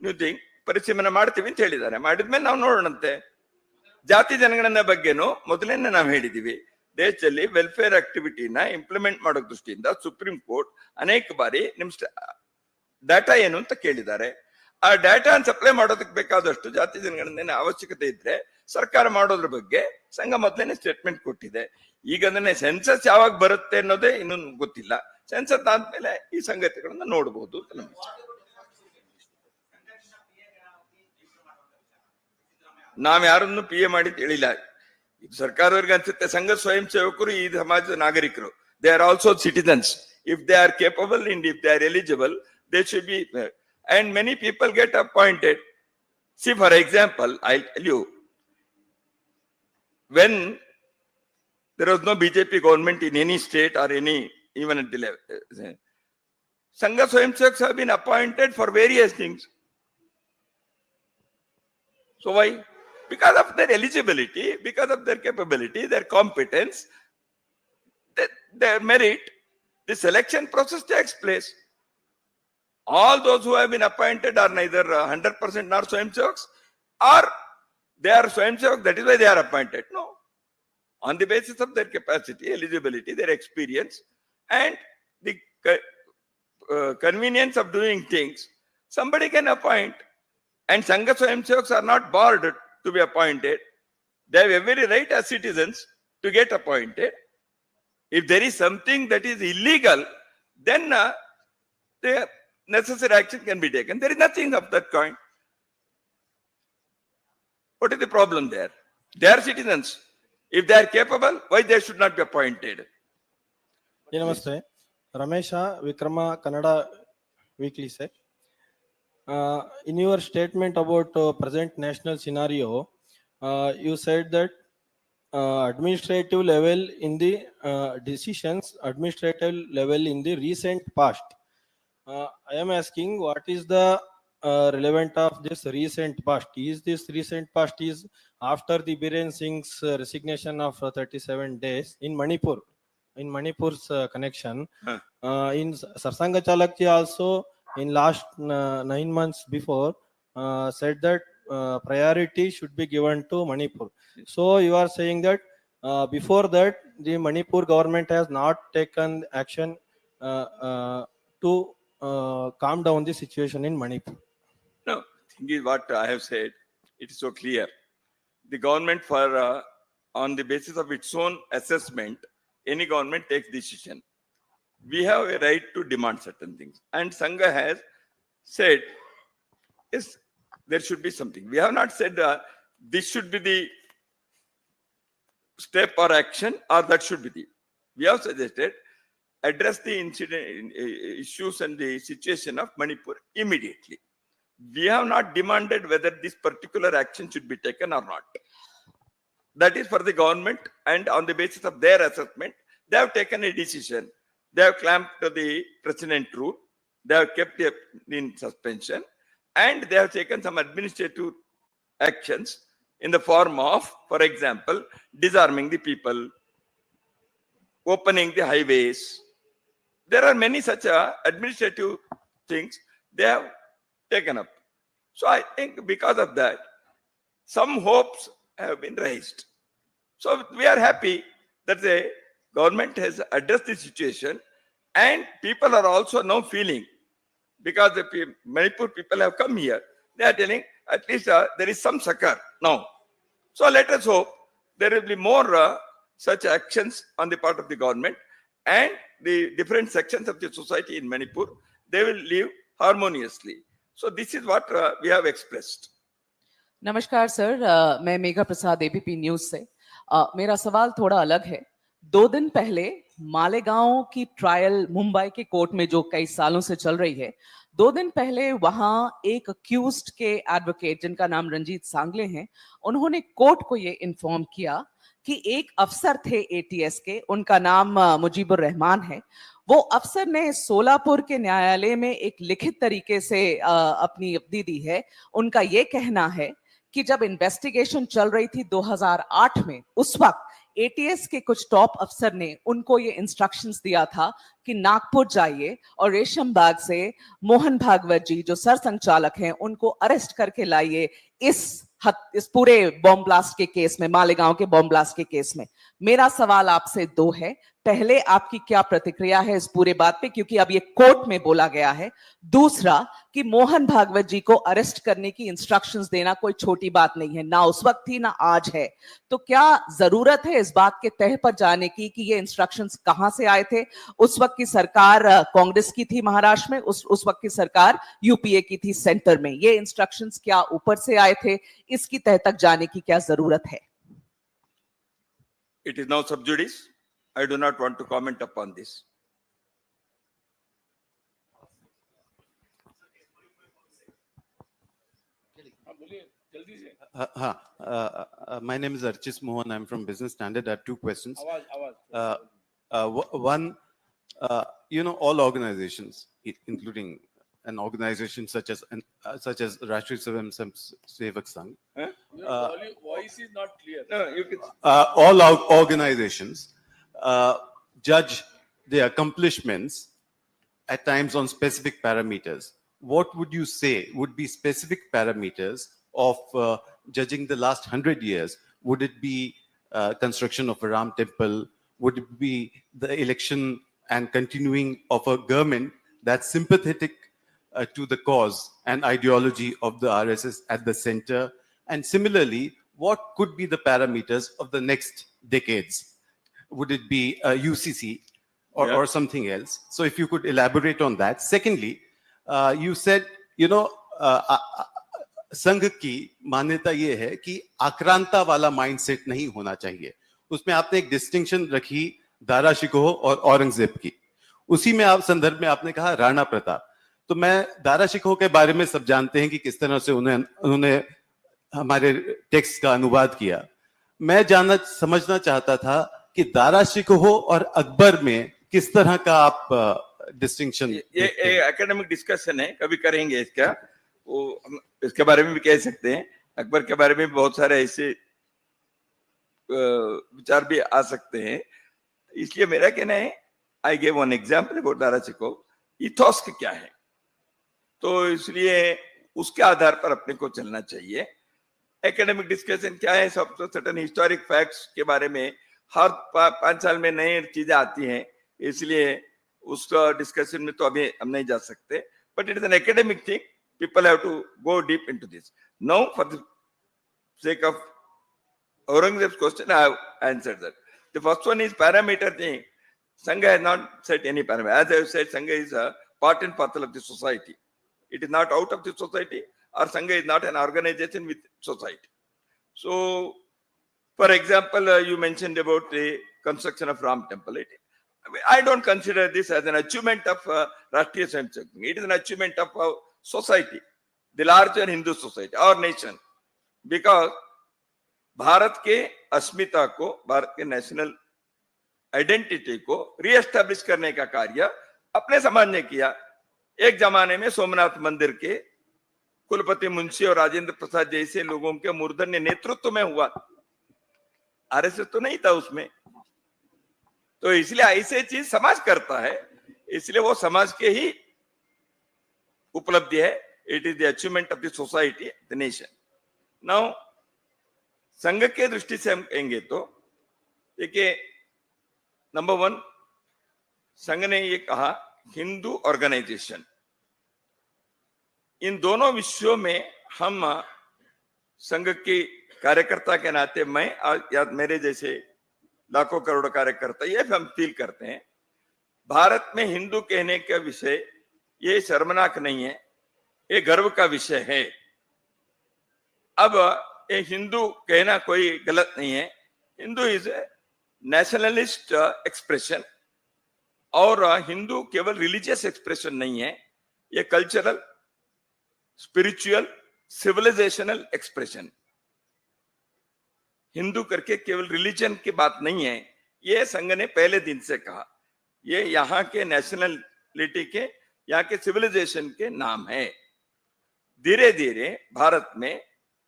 S2: New thing, ಪರಿಶೀಲನೆ ಮಾಡ್ತೀವಿ ಅಂತ ಹೇಳಿದ್ದಾರೆ. ಮಾಡಿದ್ಮೇಲೆ ನಾವು ನೋಡೋಣಂತೆ. ಜಾತಿ ಜನಗಣನೆ ಬಗ್ಗೆನೂ ಮೊದಲೇನೆ ನಾವು ಹೇಳಿದೀವಿ, ದೇಶದಲ್ಲಿ ವೆಲ್ಫೇರ್ ಆಕ್ಟಿವಿಟಿನ ಇಂಪ್ಲಿಮೆಂಟ್ ಮಾಡೋ ದೃಷ್ಟಿಯಿಂದ ಸುಪ್ರೀಂ ಕೋರ್ಟ್ ಅನೇಕ ಬಾರಿ ನಿಮ್ ಡಾಟಾ ಏನು ಅಂತ ಕೇಳಿದ್ದಾರೆ. ಆ ಡಾಟಾ ಸಪ್ಲೈ ಮಾಡೋದಕ್ಕೆ ಬೇಕಾದಷ್ಟು ಜಾತಿ ಜನಗಣನೆ ಅವಶ್ಯಕತೆ ಇದ್ರೆ ಸರ್ಕಾರ ಮಾಡೋದ್ರ ಬಗ್ಗೆ ಸಂಘ ಮೊದಲೇನೆ ಸ್ಟೇಟ್ಮೆಂಟ್ ಕೊಟ್ಟಿದೆ. ಈಗ ಅದನ್ನೇ ಸೆನ್ಸಸ್ ಯಾವಾಗ ಬರುತ್ತೆ ಅನ್ನೋದೇ ಇನ್ನೂ ಗೊತ್ತಿಲ್ಲ. ಸೆನ್ಸಸ್ ಆದ್ಮೇಲೆ ಈ ಸಂಗತಿಗಳನ್ನ ನೋಡಬಹುದು ಅಂತ ನಮ್ಮ ವಿಚಾರ. ನಾವ್ ಯಾರನ್ನು PA ಮಾಡಿ ಹೇಳಿಲ್ಲ. ಸರ್ಕಾರದವ್ರಿಗೆ ಅನ್ಸುತ್ತೆ ಸಂಘ ಸ್ವಯಂ ಸೇವಕರು ಈ ಸಮಾಜದ ನಾಗರಿಕರು. They are also citizens. If they are capable and if they are eligible, they should be. And many people get appointed. See, for example, I'll tell you, when there was no BJP government in any state or any, even at the level, Sangha Swayamsevaks have been appointed for various things. So why? Because of their eligibility, because of their capability, their competence, their merit, the selection process takes place. All those who have been appointed are neither 100% nor Swayamsevaks, or they are Swayamsevaks, that is why they are appointed. No. On the basis of their capacity, eligibility, their experience, and the convenience of doing things, somebody can appoint. And Sangha Swayamsevaks are not barred to be appointed. They have every right as citizens to get appointed. If there is something that is illegal, then the necessary action can be taken. There is nothing of that kind. What is the problem there? They are citizens. If they are capable, why they should not be appointed?
S7: Namaste. Ramesha Vikrama Kannada Weekly said, in your statement about present national scenario, you said that administrative level in the decisions, administrative level in the recent past. I am asking, what is the relevant of this recent past? Is this recent past is after the Biren Singh's resignation of 37 days in Manipur? In Manipur's connection, in Sarsanga Chalakji also in last 9 months before said that priority should be given to Manipur. So you are saying that before that the Manipur government has not taken action to calm down the situation in Manipur.
S2: No, thing is what I have said, it is so clear. The government, for on the basis of its own assessment, any government takes decision. We have a right to demand certain things. And Sangha has said, yes, there should be something. We have not said this should be the step or action, or that should be the. We have suggested address the incident issues and the situation of Manipur immediately. We have not demanded whether this particular action should be taken or not. That is for the government, and on the basis of their assessment, they have taken a decision. They have clamped the precedent rule, they have kept it in suspension, and they have taken some administrative actions in the form of, for example, disarming the people, opening the highways. There are many such administrative things they have taken up. So I think because of that, some hopes have been raised. So we are happy that the government has addressed the situation, and people are also now feeling, because the Manipur people have come here, they are telling at least there is some succor now. So let us hope there will be more such actions on the part of the government, and the different sections of the society in Manipur, they will live harmoniously. So this is what we have expressed.
S8: नमस्कार sir, मैं मेघा प्रसाद ABP news से। मेरा सवाल थोड़ा अलग है। 2 दिन पहले मालेगांव की ट्रायल मुंबई के कोर्ट में जो कई सालों से चल रही है, 2 दिन पहले वहां एक अक्यूज्ड के एडवोकेट जिनका नाम रंजीत सांगले हैं, उन्होंने कोर्ट को ये इन्फॉर्म किया कि एक अफसर थे एटीएस के, उनका नाम मुजीबुर रहमान है। वो अफसर ने सोलापुर के न्यायालय में एक लिखित तरीके से अपनी अवधि दी है। उनका ये कहना है कि जब इन्वेस्टिगेशन चल रही थी 2008 में, उस वक्त एटीएस के कुछ टॉप अफसर ने उनको ये इंस्ट्रक्शंस दिया था कि नागपुर जाइए और रेशम बाग से मोहन भागवत जी जो सर संचालक हैं उनको अरेस्ट करके लाइए इस पूरे बॉम्ब ब्लास्ट के केस में, मालेगांव के बॉम्ब ब्लास्ट के केस में। मेरा सवाल आपसे 2 है। पहले, आपकी क्या प्रतिक्रिया है इस पूरे बात पे, क्योंकि अब ये कोर्ट में बोला गया है। दूसरा, कि मोहन भागवत जी को अरेस्ट करने की इंस्ट्रक्शंस देना कोई छोटी बात नहीं है, ना उस वक्त थी ना आज है। तो क्या जरूरत है इस बात के तह पर जाने की कि ये इंस्ट्रक्शंस कहां से आए थे? उस वक्त की सरकार कांग्रेस की थी महाराष्ट्र में, उस वक्त की सरकार यूपीए की थी सेंटर में। ये इंस्ट्रक्शंस क्या ऊपर से आए थे? इसकी तह तक जाने की क्या जरूरत है?
S2: It is now sub judice. I do not want to comment upon this.
S9: My name is Archis Mohan. I'm from Business Standard. I have 2 questions. One, all organizations, including an organization such as Rashtriya Swayamsevak Sangh.
S2: Your voice is not clear. No, you can.
S9: All organizations judge their accomplishments at times on specific parameters. What would you say would be specific parameters of judging the last 100 years? Would it be construction of a Ram temple? Would it be the election and continuing of a government that's sympathetic to the cause and ideology of the RSS at the center? And similarly, what could be the parameters of the next decades? Would it be UCC or something else? So if you could elaborate on that. Secondly, you said, संघ की मान्यता ये है कि आक्रांता वाला mindset नहीं होना चाहिए. उसमें आपने एक डिस्टिंक्शन रखी दारा शिकोह और औरंगजेब की. उसी में आप संदर्भ में आपने कहा राणा प्रताप. तो मैं दारा शिकोह के बारे में सब जानते हैं कि किस तरह से उन्होंने हमारे टेक्स्ट का अनुवाद किया. मैं समझना चाहता था कि दारा शिकोह और अकबर में किस तरह का आप डिस्टिंक्शन.
S2: ये एकेडमिक डिस्कशन है, कभी करेंगे इसका. वो हम इसके बारे में भी कह सकते हैं. अकबर के बारे में बहुत सारे ऐसे विचार भी आ सकते हैं. इसलिए मेरा कहना है, I gave one example about Dara Shikoh. Ethos क्या है, तो इसलिए उसके आधार पर अपने को चलना चाहिए. एकेडमिक डिस्कशन क्या है, सब तो सर्टेन हिस्टोरिक फैक्ट्स के बारे में हर 5 साल में नई चीजें आती हैं, इसलिए उसका डिस्कशन में तो अभी हम नहीं जा सकते. But it is an academic thing. People have to go deep into this. Now, for the sake of Aurangzeb's question, I have answered that. The first one is parameter thing. Sangha has not set any parameter. As I have said, Sangha is a part and parcel of the society. It is not out of the society, or Sangha is not an organization with society. So, for example, you mentioned about the construction of Ram temple. I don't consider this as an achievement of Rashtriya Swayamsevak Sangh. It is an achievement of society, the larger Hindu society, our nation, because Bharat के अस्मिता को, भारत के national identity को re-establish करने का कार्य अपने समाज ने किया. एक जमाने में सोमनाथ मंदिर के कुलपति मुंशी और राजेंद्र प्रसाद जैसे लोगों के मूर्धन्य नेतृत्व में हुआ. आरएसएस तो नहीं था उसमें. तो इसलिए ऐसे चीज समाज करता है, इसलिए वो समाज के ही उपलब्धि है. It is the achievement of the society, the nation. Now संघ के दृष्टि से हम कहेंगे तो देखिए, नंबर 1, संघ ने ये कहा हिंदू ऑर्गेनाइजेशन. इन दोनों विषयों में हम संघ के कार्यकर्ता के नाते, मैं या मेरे जैसे लाखों करोड़ों कार्यकर्ता, ये हम फील करते हैं, भारत में हिंदू कहने का विषय ये शर्मनाक नहीं है, ये गर्व का विषय है. अब ये हिंदू कहना कोई गलत नहीं है. हिंदू इज नेशनलिस्ट एक्सप्रेशन, और हिंदू केवल रिलीजियस एक्सप्रेशन नहीं है, ये cultural, spiritual, civilisational expression. Hindu करके केवल रिलीजन की बात नहीं है. ये संघ ने पहले दिन से कहा, ये यहाँ के नेशनलिटी के, यहाँ के सिविलाइजेशन के नाम है. धीरे धीरे भारत में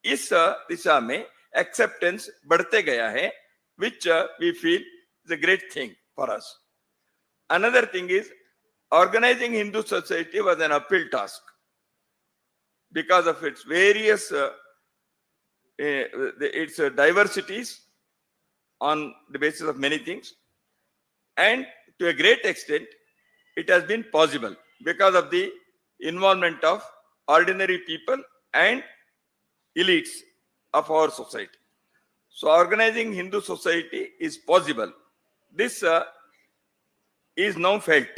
S2: इस दिशा में एक्सेप्टेंस बढ़ते गया है, which we feel is a great thing for us. Another thing is, organizing Hindu society was an uphill task because of its various its diversities on the basis of many things, and to a great extent it has been possible because of the involvement of ordinary people and elites of our society. So organizing Hindu society is possible. This is now felt.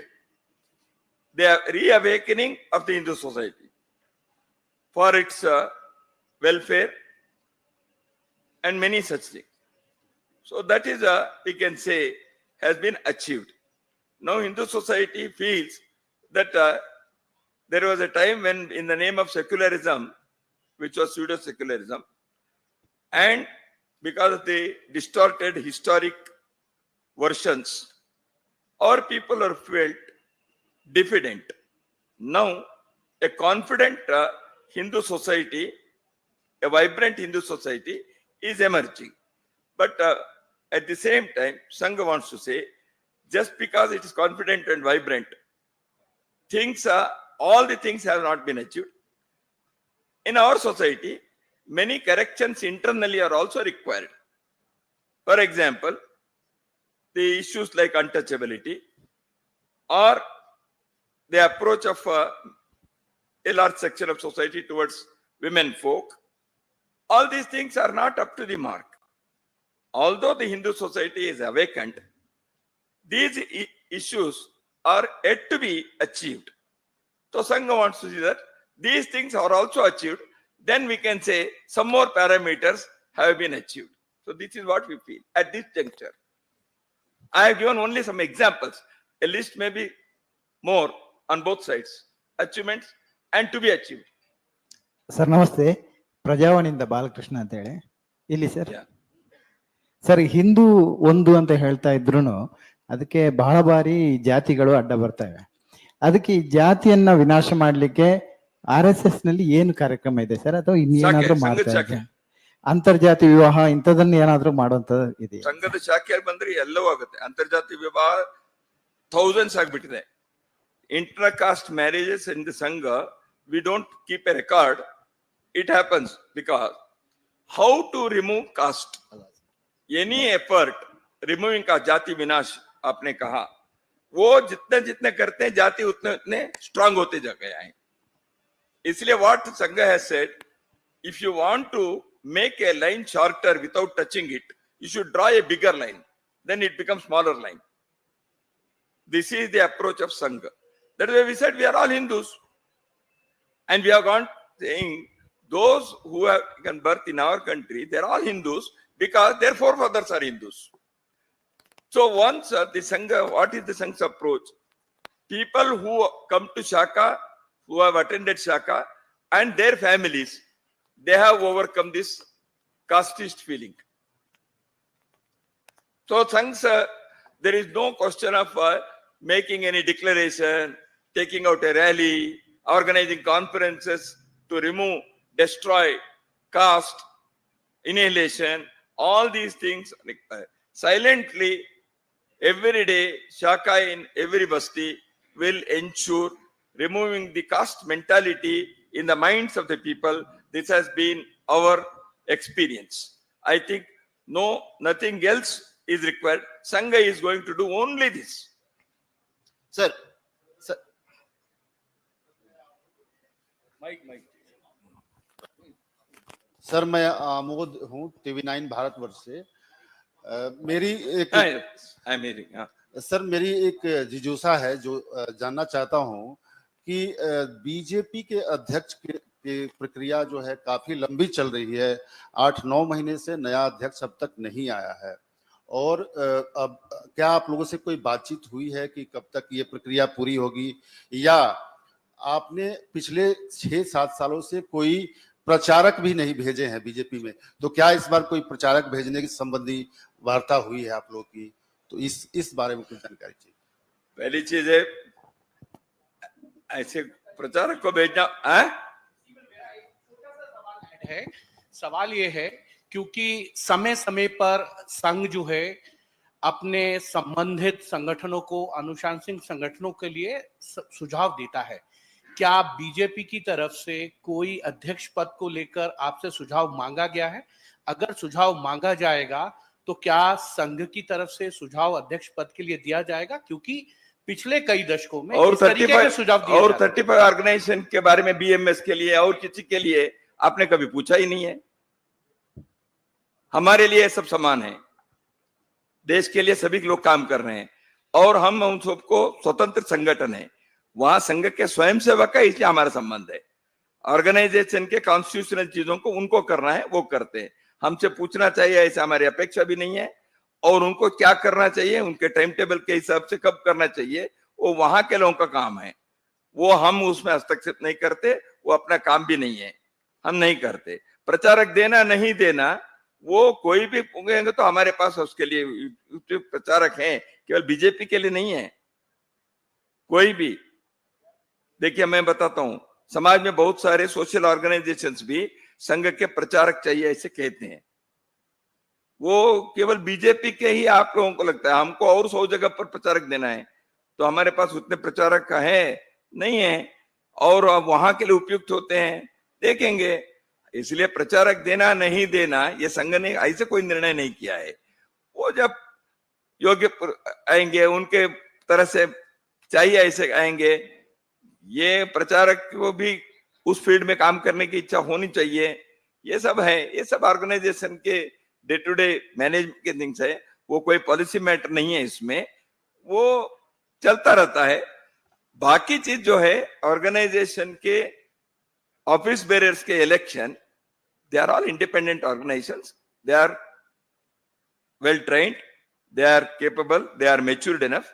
S2: The reawakening of the Hindu society for its welfare and many such things. So that is, we can say, has been achieved. Now Hindu society feels that there was a time when, in the name of secularism, which was pseudo-secularism, and because of the distorted historic versions, our people are felt diffident. Now a confident Hindu society, a vibrant Hindu society is emerging. But at the same time, Sangha wants to say, just because it is confident and vibrant, all the things have not been achieved. In our society, many corrections internally are also required. For example, the issues like untouchability or the approach of a large section of society towards women folk, all these things are not up to the mark. Although the Hindu society is awakened, these issues are yet to be achieved. So Sangha wants to see that these things are also achieved. Then we can say some more parameters have been achieved. So this is what we feel at this juncture. I have given only some examples. A list may be more on both sides. Achievements and to be achieved.
S10: Sir ನಮಸ್ತೆ, ಪ್ರಜಾವಾಣಿಯಿಂದ ಬಾಲಕೃಷ್ಣ ಅಂತ ಹೇಳಿ. ಇಲ್ಲಿ sir
S2: Yeah.
S10: Sir, Hindu ಒಂದು ಅಂತ ಹೇಳ್ತಾ ಇದ್ರು ಅದಕ್ಕೆ ಬಹಳ ಬಾರಿ ಜಾತಿಗಳು ಅಡ್ಡ ಬರ್ತವೆ. ಅದಕ್ಕೆ ಈ ಜಾತಿಯನ್ನ ವಿನಾಶ ಮಾಡ್ಲಿಕ್ಕೆ RSS ನಲ್ಲಿ ಏನು ಕಾರ್ಯಕ್ರಮ ಇದೆ ಸರ್, ಅಥವಾ ಇನ್ನೇನಾದ್ರೂ ಮಾಡ್ತಾ ಇದ್ದಾರೆ? ಅಂತರ್ಜಾತಿ ವಿವಾಹ ಇಂಥದನ್ನ ಏನಾದ್ರೂ ಮಾಡುವಂತದ್ದು ಇದೆಯಾ?
S2: ಸಂಘದ ಶಾಖೆಯಲ್ಲಿ ಬಂದ್ರೆ ಎಲ್ಲವೂ ಆಗುತ್ತೆ. ಅಂತರ್ಜಾತಿ ವಿವಾಹ ಥೌಸಂಡ್ಸ್ ಆಗ್ಬಿಟ್ಟಿದೆ. Inter caste marriages in the ಸಂಘ, we don't keep a record. It happens because how to remove caste? Any effort removing caste, जाति विनाश आपने कहा, वो जितने जितने करते हैं जाति उतने उतने स्ट्रांग होते जा गए हैं. इसलिए what Sangha has said, if you want to make a line shorter without touching it, you should draw a bigger line. Then it becomes smaller line. This is the approach of Sangha. That's why we said we are all Hindus. And we have gone saying those who have given birth in our country, they are all Hindus because their forefathers are Hindus. So once the Sangha, what is the Sangha's approach? People who come to Shaka, who have attended Shaka, and their families, they have overcome this casteist feeling. So Sangha, there is no question of making any declaration, taking out a rally, organizing conferences to remove, destroy caste, annihilation, all these things. Silently, every day, Shaka in every basti will ensure removing the caste mentality in the minds of the people. This has been our experience. I think nothing else is required. Sangha is going to do only this.
S9: Sir, sir मैं आमोद हूँ TV9 Bharatvarsh से। मेरी एक sir मेरी एक जिज्ञासा है जो जानना चाहता हूँ कि बीजेपी के अध्यक्ष की प्रक्रिया जो है काफी लंबी चल रही है। 8-9 महीने से नया अध्यक्ष अब तक नहीं आया है और अब क्या आप लोगों से कोई बातचीत हुई है कि कब तक ये प्रक्रिया पूरी होगी, या आपने पिछले 6-7 सालों से कोई प्रचारक भी नहीं भेजे हैं बीजेपी में, तो क्या इस बार कोई प्रचारक भेजने की संबंधी वार्ता हुई है आप लोग की? तो इस बारे में कुछ जानकारी चाहिए।
S2: पहली चीज है, ऐसे प्रचारक को भेजना
S4: है। सवाल ये है क्योंकि समय समय पर संघ जो है अपने संबंधित संगठनों को, अनुशासनिक संगठनों के लिए सुझाव देता है। क्या बीजेपी की तरफ से कोई अध्यक्ष पद को लेकर आपसे सुझाव मांगा गया है? अगर सुझाव मांगा जाएगा तो क्या संघ की तरफ से सुझाव अध्यक्ष पद के लिए दिया जाएगा? क्योंकि पिछले कई दशकों में
S2: और
S4: इस तरीके के सुझाव दिए
S2: और
S4: जाते हैं।
S2: 35 ऑर्गेनाइजेशन के बारे में बीएमएस के लिए और किसी के लिए आपने कभी पूछा ही नहीं है। हमारे लिए सब समान है, देश के लिए सभी लोग काम कर रहे हैं और हम उन सबको स्वतंत्र संगठन है। वहां संघ के स्वयंसेवक है, इसलिए हमारा संबंध है। ऑर्गेनाइजेशन के कॉन्स्टिट्यूशनल चीजों को उनको करना है, वो करते हैं। हमसे पूछना चाहिए ऐसा हमारी अपेक्षा भी नहीं है, और उनको क्या करना चाहिए, उनके टाइम टेबल के हिसाब से कब करना चाहिए, वो वहां के लोगों का काम है। वो हम उसमें हस्तक्षेप नहीं करते, वो अपना काम भी नहीं है, हम नहीं करते। प्रचारक देना नहीं देना, वो कोई भी पूछेंगे तो हमारे पास उसके लिए प्रचारक हैं, केवल बीजेपी के लिए नहीं है कोई भी। देखिए मैं बताता हूं, समाज में बहुत सारे सोशल ऑर्गेनाइजेशंस भी संघ के प्रचारक चाहिए ऐसे कहते हैं। वो केवल बीजेपी के ही आप लोगों को लगता है, हमको और 100 जगह पर प्रचारक देना है, तो हमारे पास उतने प्रचारक है नहीं है, और वहां के लिए उपयुक्त होते हैं, देखेंगे। इसलिए प्रचारक देना नहीं देना ये संघ ने ऐसे कोई निर्णय नहीं किया है। वो जब योग्य आएंगे, उनके तरह से चाहिए ऐसे आएंगे। ये प्रचारक को भी उस फील्ड में काम करने की इच्छा होनी चाहिए। ये सब है, ये सब ऑर्गेनाइजेशन के डे टू डे मैनेजमेंट के थिंग्स है, वो कोई पॉलिसी मैटर नहीं है इसमें, वो चलता रहता है। बाकी चीज जो है ऑर्गेनाइजेशन के ऑफिस बेरर्स के election, they are all independent organisations, they are well trained, they are capable, they are matured enough,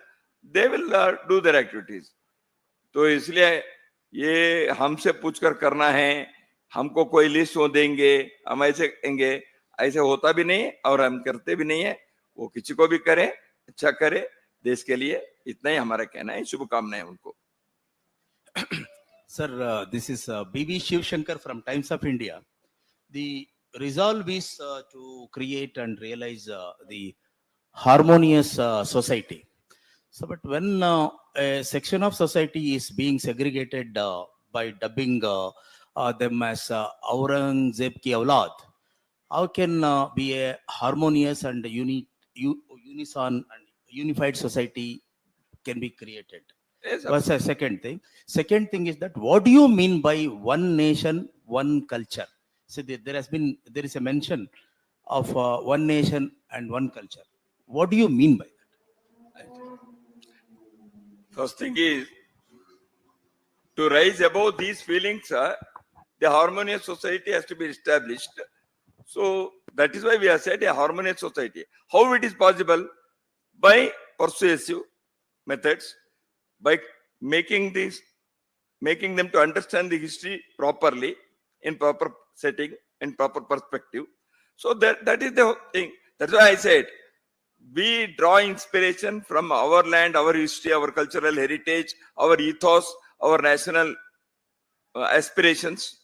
S2: they will do their activities. तो इसलिए ये हमसे पूछकर करना है, हमको कोई लिस्ट वो देंगे, हम ऐसे कहेंगे, ऐसे होता भी नहीं और हम करते भी नहीं है। वो किसी को भी करे, अच्छा करे देश के लिए, इतना ही हमारा कहना है। शुभकामनाएं उनको।
S3: Sir, this is B.B. Shiv Shankar from Times of India. The resolve is to create and realize the harmonious society. So, but when a section of society is being segregated by dubbing them as Aurangzeb ki aulad, how can be a harmonious and unison and unified society can be created?
S2: Yes,
S3: That's a second thing. Second thing is that what do you mean by one nation, one culture? So there is a mention of one nation and one culture. What do you mean by that?
S2: First thing is to rise above these feelings. The harmonious society has to be established. So that is why we have said a harmonious society. How it is possible? By persuasive methods, by making them to understand the history properly, in proper setting, in proper perspective. So that is the thing. That's why I said we draw inspiration from our land, our history, our cultural heritage, our ethos, our national aspirations.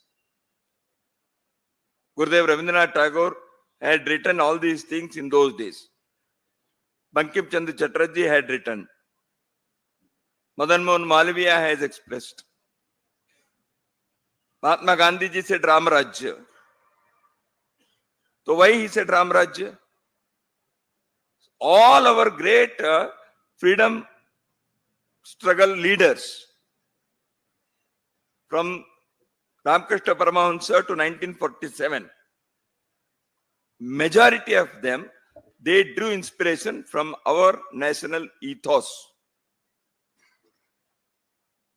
S2: Gurudev Rabindranath Tagore had written all these things in those days. Bankim Chandra Chatterjee had written. Madan Mohan Malviya has expressed. Mahatma Gandhi ji said Ram Rajya. So why he said Ram Rajya? All our great freedom struggle leaders, from Ramakrishna Paramahansa to 1947, majority of them, they drew inspiration from our national ethos.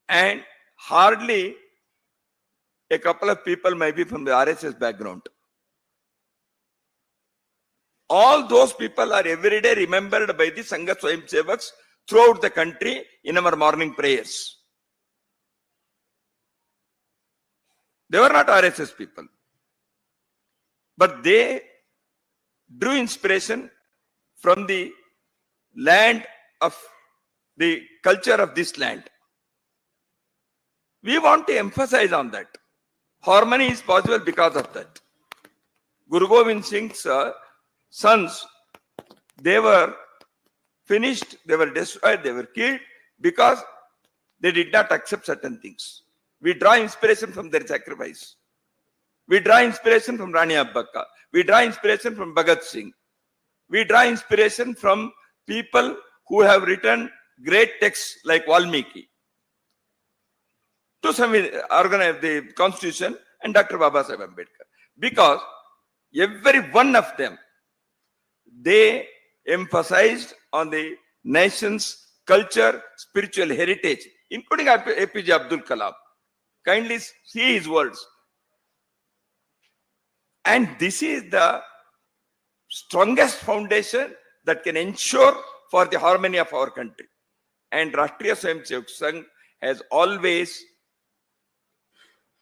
S2: And hardly a couple of people may be from the RSS background. All those people are every day remembered by the Sangha Swayamsevaks throughout the country in our morning prayers. They were not RSS people, but they drew inspiration from the land of the culture of this land. We want to emphasize on that. Harmony is possible because of that. Guru Gobind Singh's sons, they were finished, they were destroyed, they were killed because they did not accept certain things. We draw inspiration from their sacrifice. We draw inspiration from Rani Abbaka. We draw inspiration from Bhagat Singh. We draw inspiration from people who have written great texts like Valmiki to organize the constitution, and Dr. Babasaheb Ambedkar. Because every one of them, they emphasized on the nation's culture, spiritual heritage, including APJ Abdul Kalam. Kindly see his words. And this is the strongest foundation that can ensure for the harmony of our country. And Rashtriya Swayamsevak Sangh has always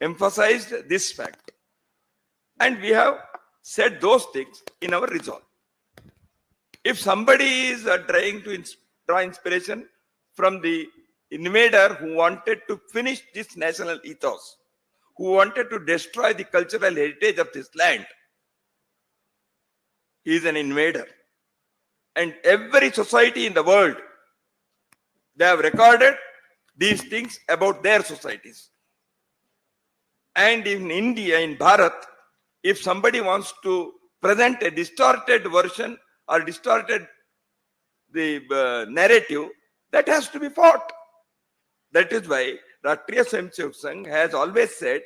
S2: emphasized this fact. And we have said those things in our resolve. If somebody is trying to draw inspiration from the invader who wanted to finish this national ethos, who wanted to destroy the cultural heritage of this land. He is an invader. And every society in the world, they have recorded these things about their societies. And in India, in Bharat, if somebody wants to present a distorted version or distorted the narrative, that has to be fought. That is why Rashtriya Samajik Shakti has always said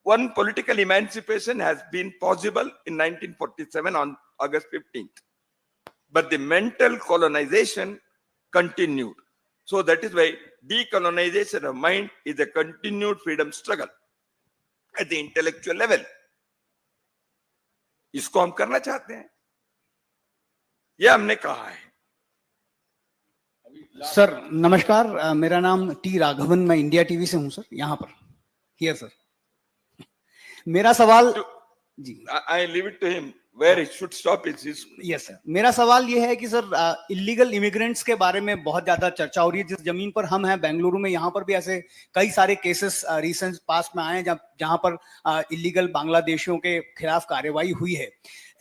S2: one political emancipation has been possible in 1947 on August 15th. But the mental colonization continued. So that is why decolonization of mind is a continued freedom struggle at the intellectual level. इसको हम करना चाहते हैं, यह हमने कहा है.
S11: Sir नमस्कार, मेरा नाम टी राघवन, मैं इंडिया टीवी से हूं सर, यहाँ पर हियर सर. मेरा सवाल जी,
S2: I leave it to him where it should stop. Is
S11: yes sir. मेरा सवाल ये है कि सर इलीगल इमिग्रेंट्स के बारे में बहुत ज्यादा चर्चा हो रही है. जिस जमीन पर हम हैं बेंगलुरु में, यहाँ पर भी ऐसे कई सारे केसेस रिसेंट पास्ट में आए हैं जहाँ पर इलीगल बांग्लादेशियों के खिलाफ कार्रवाई हुई है.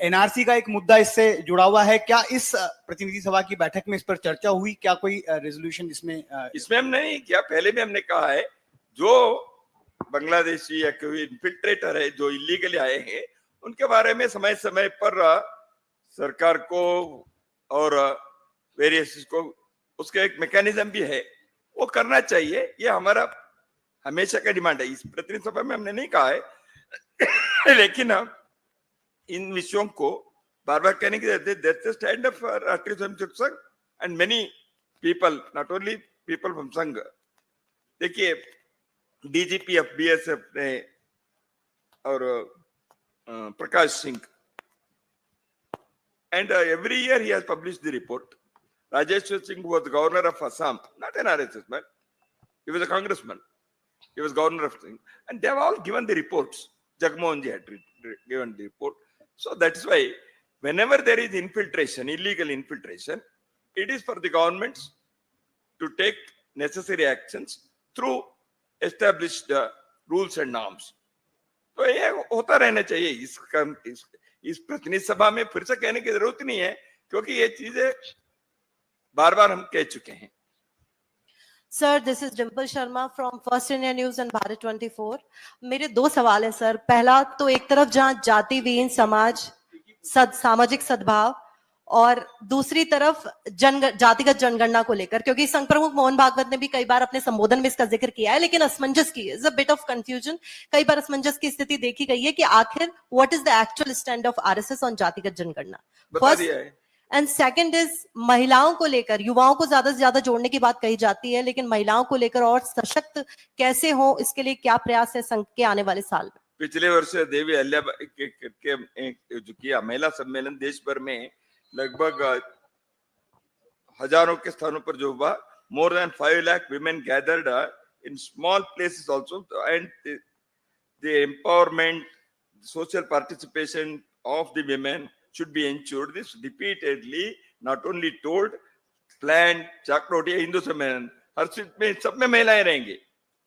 S11: एनआरसी का एक मुद्दा इससे जुड़ा हुआ है. क्या इस प्रतिनिधि सभा की बैठक में इस पर चर्चा हुई? क्या कोई रेजोल्यूशन इसमें
S2: हम नहीं किया. पहले भी हमने कहा है, जो बांग्लादेशी या कोई इन्फिल्ट्रेटर है जो इलीगली आए हैं, उनके बारे में समय समय पर सरकार को और वेरियस को उसका एक मैकेनिज्म भी है, वो करना चाहिए. ये हमारा हमेशा का डिमांड है. इस प्रतिनिधि सभा में हमने नहीं कहा है, लेकिन इन विषयों को बार बार कहने की जरूरत है. स्टैंड ऑफ राष्ट्रीय स्वयंसेवक संघ and many people, not only people from संघ. देखिए, डीजीपी ऑफ बीएसएफ ने और Prakash Singh, and every year he has published the report. Rajeshwar Singh was the governor of Assam, not an RSS man. He was a congressman. He was governor of Singh, and they have all given the reports. Jagmohan ji had given the report. So that's why whenever there is infiltration, illegal infiltration, it is for the governments to take necessary actions through established rules and norms. तो ये होता रहना चाहिए. इस प्रतिनिधि सभा में फिर से कहने की जरूरत नहीं है, क्योंकि ये चीजें बार बार हम कह चुके हैं.
S12: Sir, this is Dimple Sharma from first India news and Bharat 24. मेरे दो सवाल है सर. पहला तो एक तरफ जहां जाति विहीन समाज, सामाजिक सद्भाव, और दूसरी तरफ जातिगत जनगणना को लेकर, क्योंकि संघ प्रमुख मोहन भागवत ने भी कई बार अपने संबोधन में इसका जिक्र किया है, लेकिन असमंजस की is a bit of confusion. कई बार असमंजस की स्थिति देखी गई है कि आखिर what is the actual stand of RSS on जातिगत जनगणना. फर्स्ट एंड सेकंड इज महिलाओं को लेकर, युवाओं को ज्यादा से ज्यादा जोड़ने की बात कही जाती है, लेकिन महिलाओं को लेकर और सशक्त कैसे हो, इसके लिए क्या प्रयास है संघ के आने वाले साल में?
S2: पिछले वर्ष देवी अहिल्याबाई के जो किया महिला सम्मेलन देश भर में लगभग हजारों के स्थानों पर जो हुआ, more than 5 lakh women gathered in small places also, and the empowerment, social participation of the women should be ensured. This repeatedly not only told, planned, चाकरोटिया Hindu सम्मेलन, हर चीज में सब में महिलाएं रहेंगी.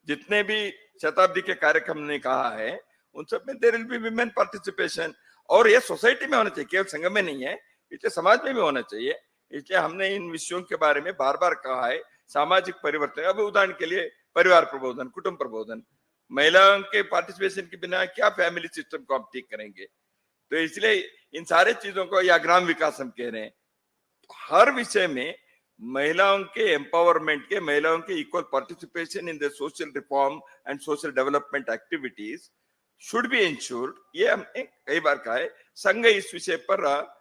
S2: जितने भी शताब्दी के कार्यक्रम ने कहा है, उन सब में there will be women participation. और ये सोसाइटी में होना चाहिए, केवल संघ में नहीं है, इसलिए समाज में भी होना चाहिए. इसलिए हमने इन विषयों के बारे में बार बार कहा है. सामाजिक परिवर्तन, अब उदाहरण के लिए परिवार प्रबोधन, कुटुंब प्रबोधन, महिलाओं के पार्टिसिपेशन के बिना क्या फैमिली सिस्टम को आप ठीक करेंगे? तो इसलिए इन सारे चीजों को, या ग्राम विकास हम कह रहे हैं, हर विषय में महिलाओं के एम्पावरमेंट के, महिलाओं के equal participation in the social reform and social development activities should be insured. ये हमने कई बार कहा है. संघ इस विषय पर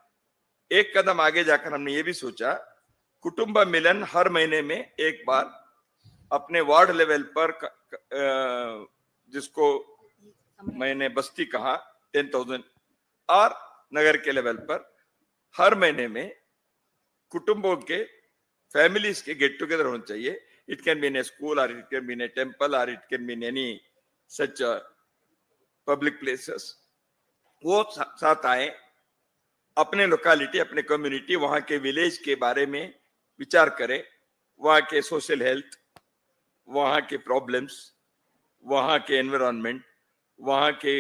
S2: एक कदम आगे जाकर हमने ये भी सोचा, कुटुंब मिलन हर महीने में एक बार अपने वार्ड लेवल पर, जिसको मैंने बस्ती कहा 10,000, और नगर के लेवल पर हर महीने में कुटुंबों के, फैमिलीज के गेट टुगेदर होना चाहिए. It can be in a school, और it can be in a temple, और it can be in any such public places. वो साथ आए, अपने लोकेलिटी, अपने कम्युनिटी, वहां के विलेज के बारे में विचार करें, वहां के सोशल हेल्थ, वहां के प्रॉब्लम्स, वहां के एनवायरनमेंट, वहां के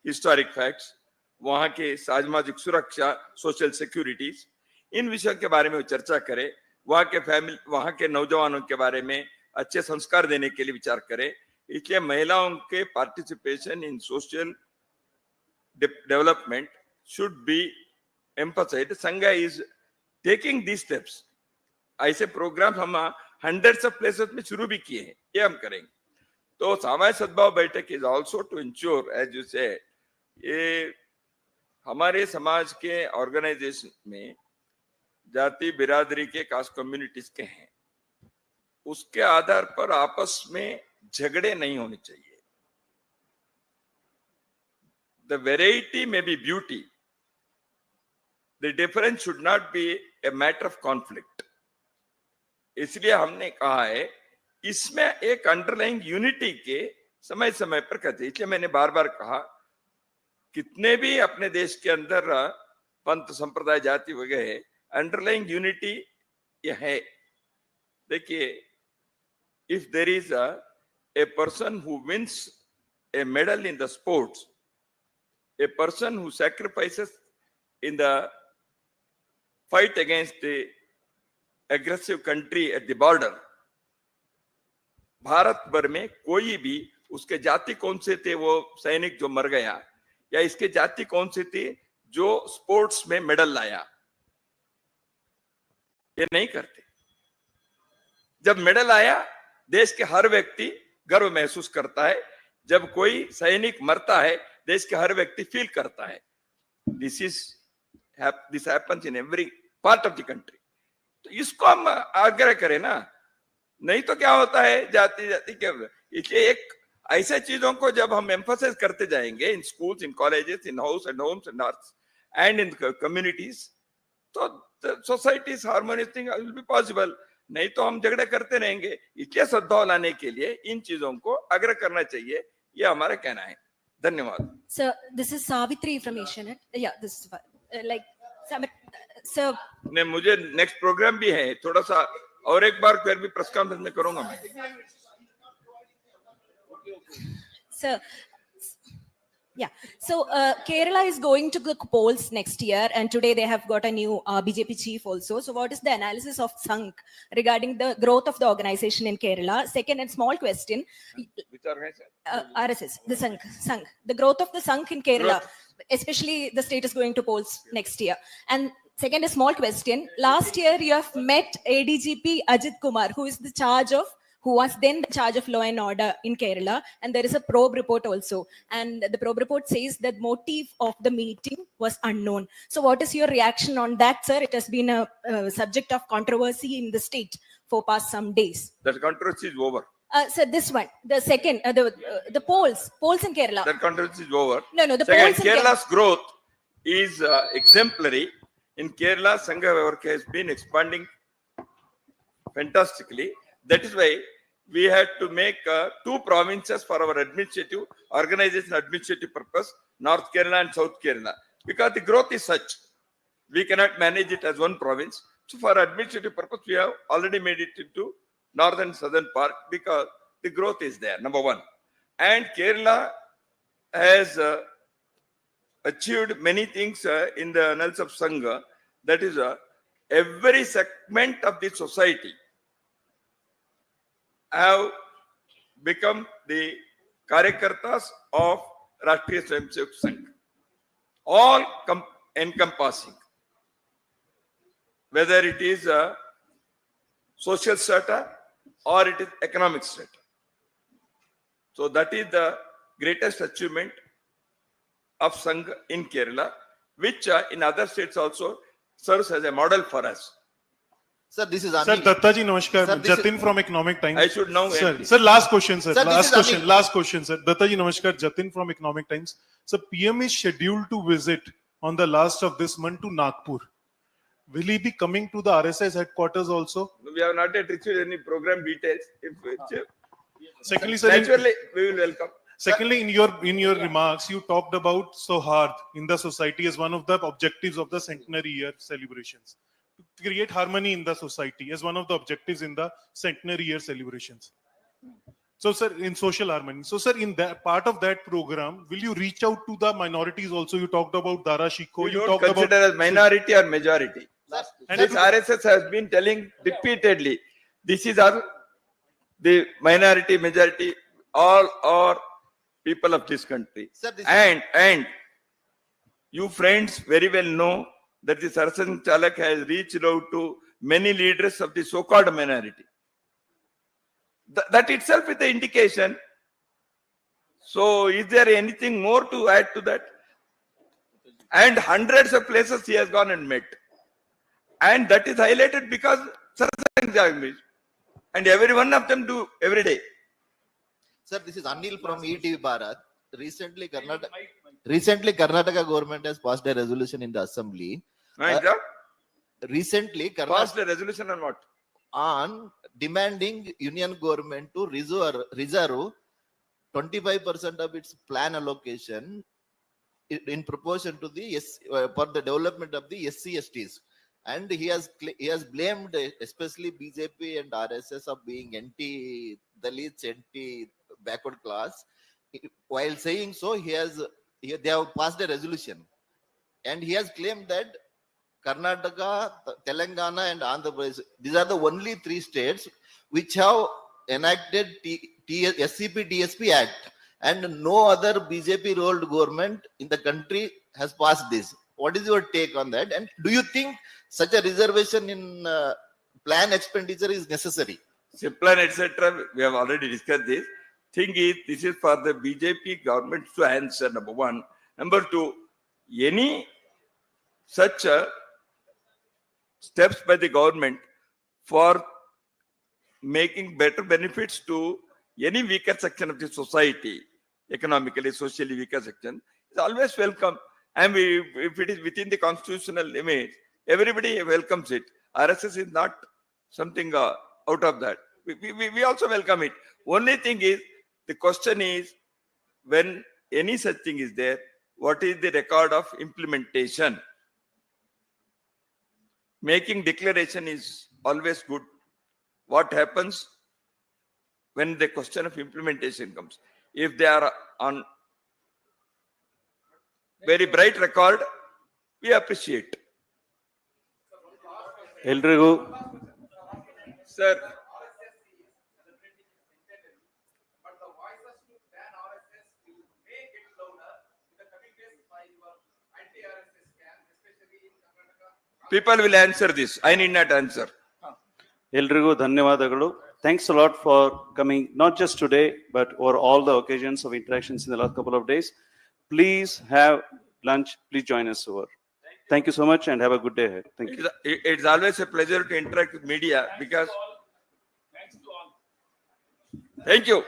S2: हिस्टोरिक फैक्ट्स, वहां के सामाजिक सुरक्षा, सोशल सिक्योरिटीज, इन विषयों के बारे में वो चर्चा करे, वहां के फैमिली, वहां के नौजवानों के बारे में अच्छे संस्कार देने के लिए विचार करे। इसलिए महिलाओं के participation in social development should be emphasized. Sangh is taking these steps. ऐसे प्रोग्राम हम हंड्रेड्स ऑफ प्लेसेस में शुरू भी किए हैं, ये हम करेंगे। तो सामाजिक सद्भाव बैठक is also to ensure, as you say, ये हमारे समाज के ऑर्गेनाइजेशन में जाति बिरादरी के, कास्ट कम्युनिटीज के हैं, उसके आधार पर आपस में झगड़े नहीं होने चाहिए। The variety may be beauty. The difference should not be a matter of conflict. इसलिए हमने कहा है इसमें एक अंडरलाइंग यूनिटी के समय समय पर कहते। इसलिए मैंने बार बार कहा, कितने भी अपने देश के अंदर पंथ, संप्रदाय, जाति वगैरह, अंडरलाइंग यूनिटी ये है। देखिए, if there is a person who wins a medal in the sports, a person who sacrifices in the fight against the aggressive country at the border, Bharat भर में कोई भी, उसके जाति कौन से थे वो सैनिक जो मर गया, या इसके जाति कौन से थे जो स्पोर्ट्स में मेडल लाया, ये नहीं करते। जब मेडल आया, देश के हर व्यक्ति गर्व महसूस करता है। जब कोई सैनिक मरता है, देश के हर व्यक्ति फील करता है। This happens in every part of the country. तो इसको हम आग्रह करें ना, नहीं तो क्या होता है, जाति जाति के। इसलिए एक ऐसे चीजों को जब हम एम्फसाइज करते जाएंगे in schools, in colleges, in house and homes and arts and in communities, तो society harmonious thing will be possible. नहीं तो हम झगड़े करते रहेंगे। इसलिए सद्भाव लाने के लिए इन चीजों को आग्रह करना चाहिए, ये हमारा कहना है। धन्यवाद।
S13: Sir, this is Savitri from Asianet. Yeah, this is like sir.
S2: ने मुझे नेक्स्ट प्रोग्राम भी है, थोड़ा सा और एक बार फिर भी प्रेस कॉन्फ्रेंस में करूंगा मैं।
S13: Sir, yeah. So Kerala is going to the polls next year, and today they have got a new BJP chief also. So what is the analysis of Sangh regarding the growth of the organization in Kerala? Second and small question.
S2: Which organization?
S13: RSS, the Sangh, the growth of the Sangh in Kerala, especially the state is going to polls next year. And second, a small question. Last year, you have met ADGP Ajit Kumar, who was then the charge of law and order in Kerala, and there is a probe report also. And the probe report says that motive of the meeting was unknown. So what is your reaction on that, sir? It has been a subject of controversy in the state for past some days.
S2: That controversy is over.
S13: Sir, this one, the second, the polls in Kerala.
S2: That controversy is over.
S13: No, the
S2: Second,
S13: polls in
S2: Kerala's growth is exemplary. In Kerala, Sangha work has been expanding fantastically. That is why we had to make 2 provinces for our administrative organization, administrative purpose, North Kerala and South Kerala, because the growth is such. We cannot manage it as one province. So for administrative purpose, we have already made it into northern southern part because the growth is there, number one. And Kerala has achieved many things in the annals of Sangha. That is, every segment of the society have become the Karyakartas of Rashtriya Swayamsevak Sangh. All encompassing. Whether it is a social strata or it is economic strata. So that is the greatest achievement of Sangh in Kerala, which in other states also serves as a model for us.
S14: Sir, this is
S15: Sir,
S14: Anil.
S15: Dattaji, namaskar.
S14: Sir, this
S15: Jatin from Economic Times.
S2: I should know.
S15: Sir, last question, sir.
S14: Sir, this is
S15: Last question, sir. Dattaji, namaskar. Jatin from Economic Times. Sir, PM is scheduled to visit on the last of this month to Nagpur. Will he be coming to the RSS headquarters also?
S2: We have not yet received any program details.
S15: Secondly, sir,
S2: naturally, we will welcome.
S15: Secondly, in your remarks, you talked about Sohard in the society as one of the objectives of the centenary year celebrations. To create harmony in the society as one of the objectives in the centenary year celebrations. So, sir, in social harmony. So, sir, in that part of that program, will you reach out to the minorities also? You talked about Dara Shikoh.
S2: We
S15: You
S2: don't
S15: talked about
S2: consider as minority or majority.
S15: And
S2: This RSS has been telling repeatedly, this is our the minority, majority, all are people of this country.
S14: Sir, this
S2: And you friends very well know that the Sarsan Chalak has reached out to many leaders of the so-called minority. That itself is the indication. So is there anything more to add to that? And hundreds of places he has gone and met. And that is highlighted because Sarsan Chalak, and every one of them do every day.
S14: Sir, this is Anil from ETV Bharat. Recently, Karnataka government has passed a resolution in the assembly. Recently,
S2: Passed a resolution on what?
S14: On demanding union government to reserve 25% of its plan allocation in proportion to the for the development of the SC/STs. And he has blamed especially BJP and RSS of being anti-Dalits, anti-backward class. While saying so, they have passed a resolution, and he has claimed that Karnataka, Telangana, and Andhra Pradesh, these are the only three states which have enacted SCP-DSP Act, and no other BJP-rolled government in the country has passed this. What is your take on that? And do you think such a reservation in plan expenditure is necessary?
S2: Plan, etc. We have already discussed this. Thing is, this is for the BJP government to answer, number one. Number two, any such steps by the government for making better benefits to any weaker section of the society, economically, socially weaker section, is always welcome. And if it is within the constitutional limits, everybody welcomes it. RSS is not something out of that. We also welcome it. Only thing is, the question is, when any such thing is there, what is the record of implementation? Making declaration is always good. What happens when the question of implementation comes? If they are on very bright record, we appreciate.
S1: Eldrigu.
S2: Sir. People will answer this. I need not answer.
S1: Eldrigu ಧನ್ಯವಾದಗಳು. Thanks a lot for coming, not just today, but over all the occasions of interactions in the last couple of days. Please have lunch. Please join us over. Thank you so much and have a good day ahead. Thank you.
S2: It's always a pleasure to interact with media because. Thank you.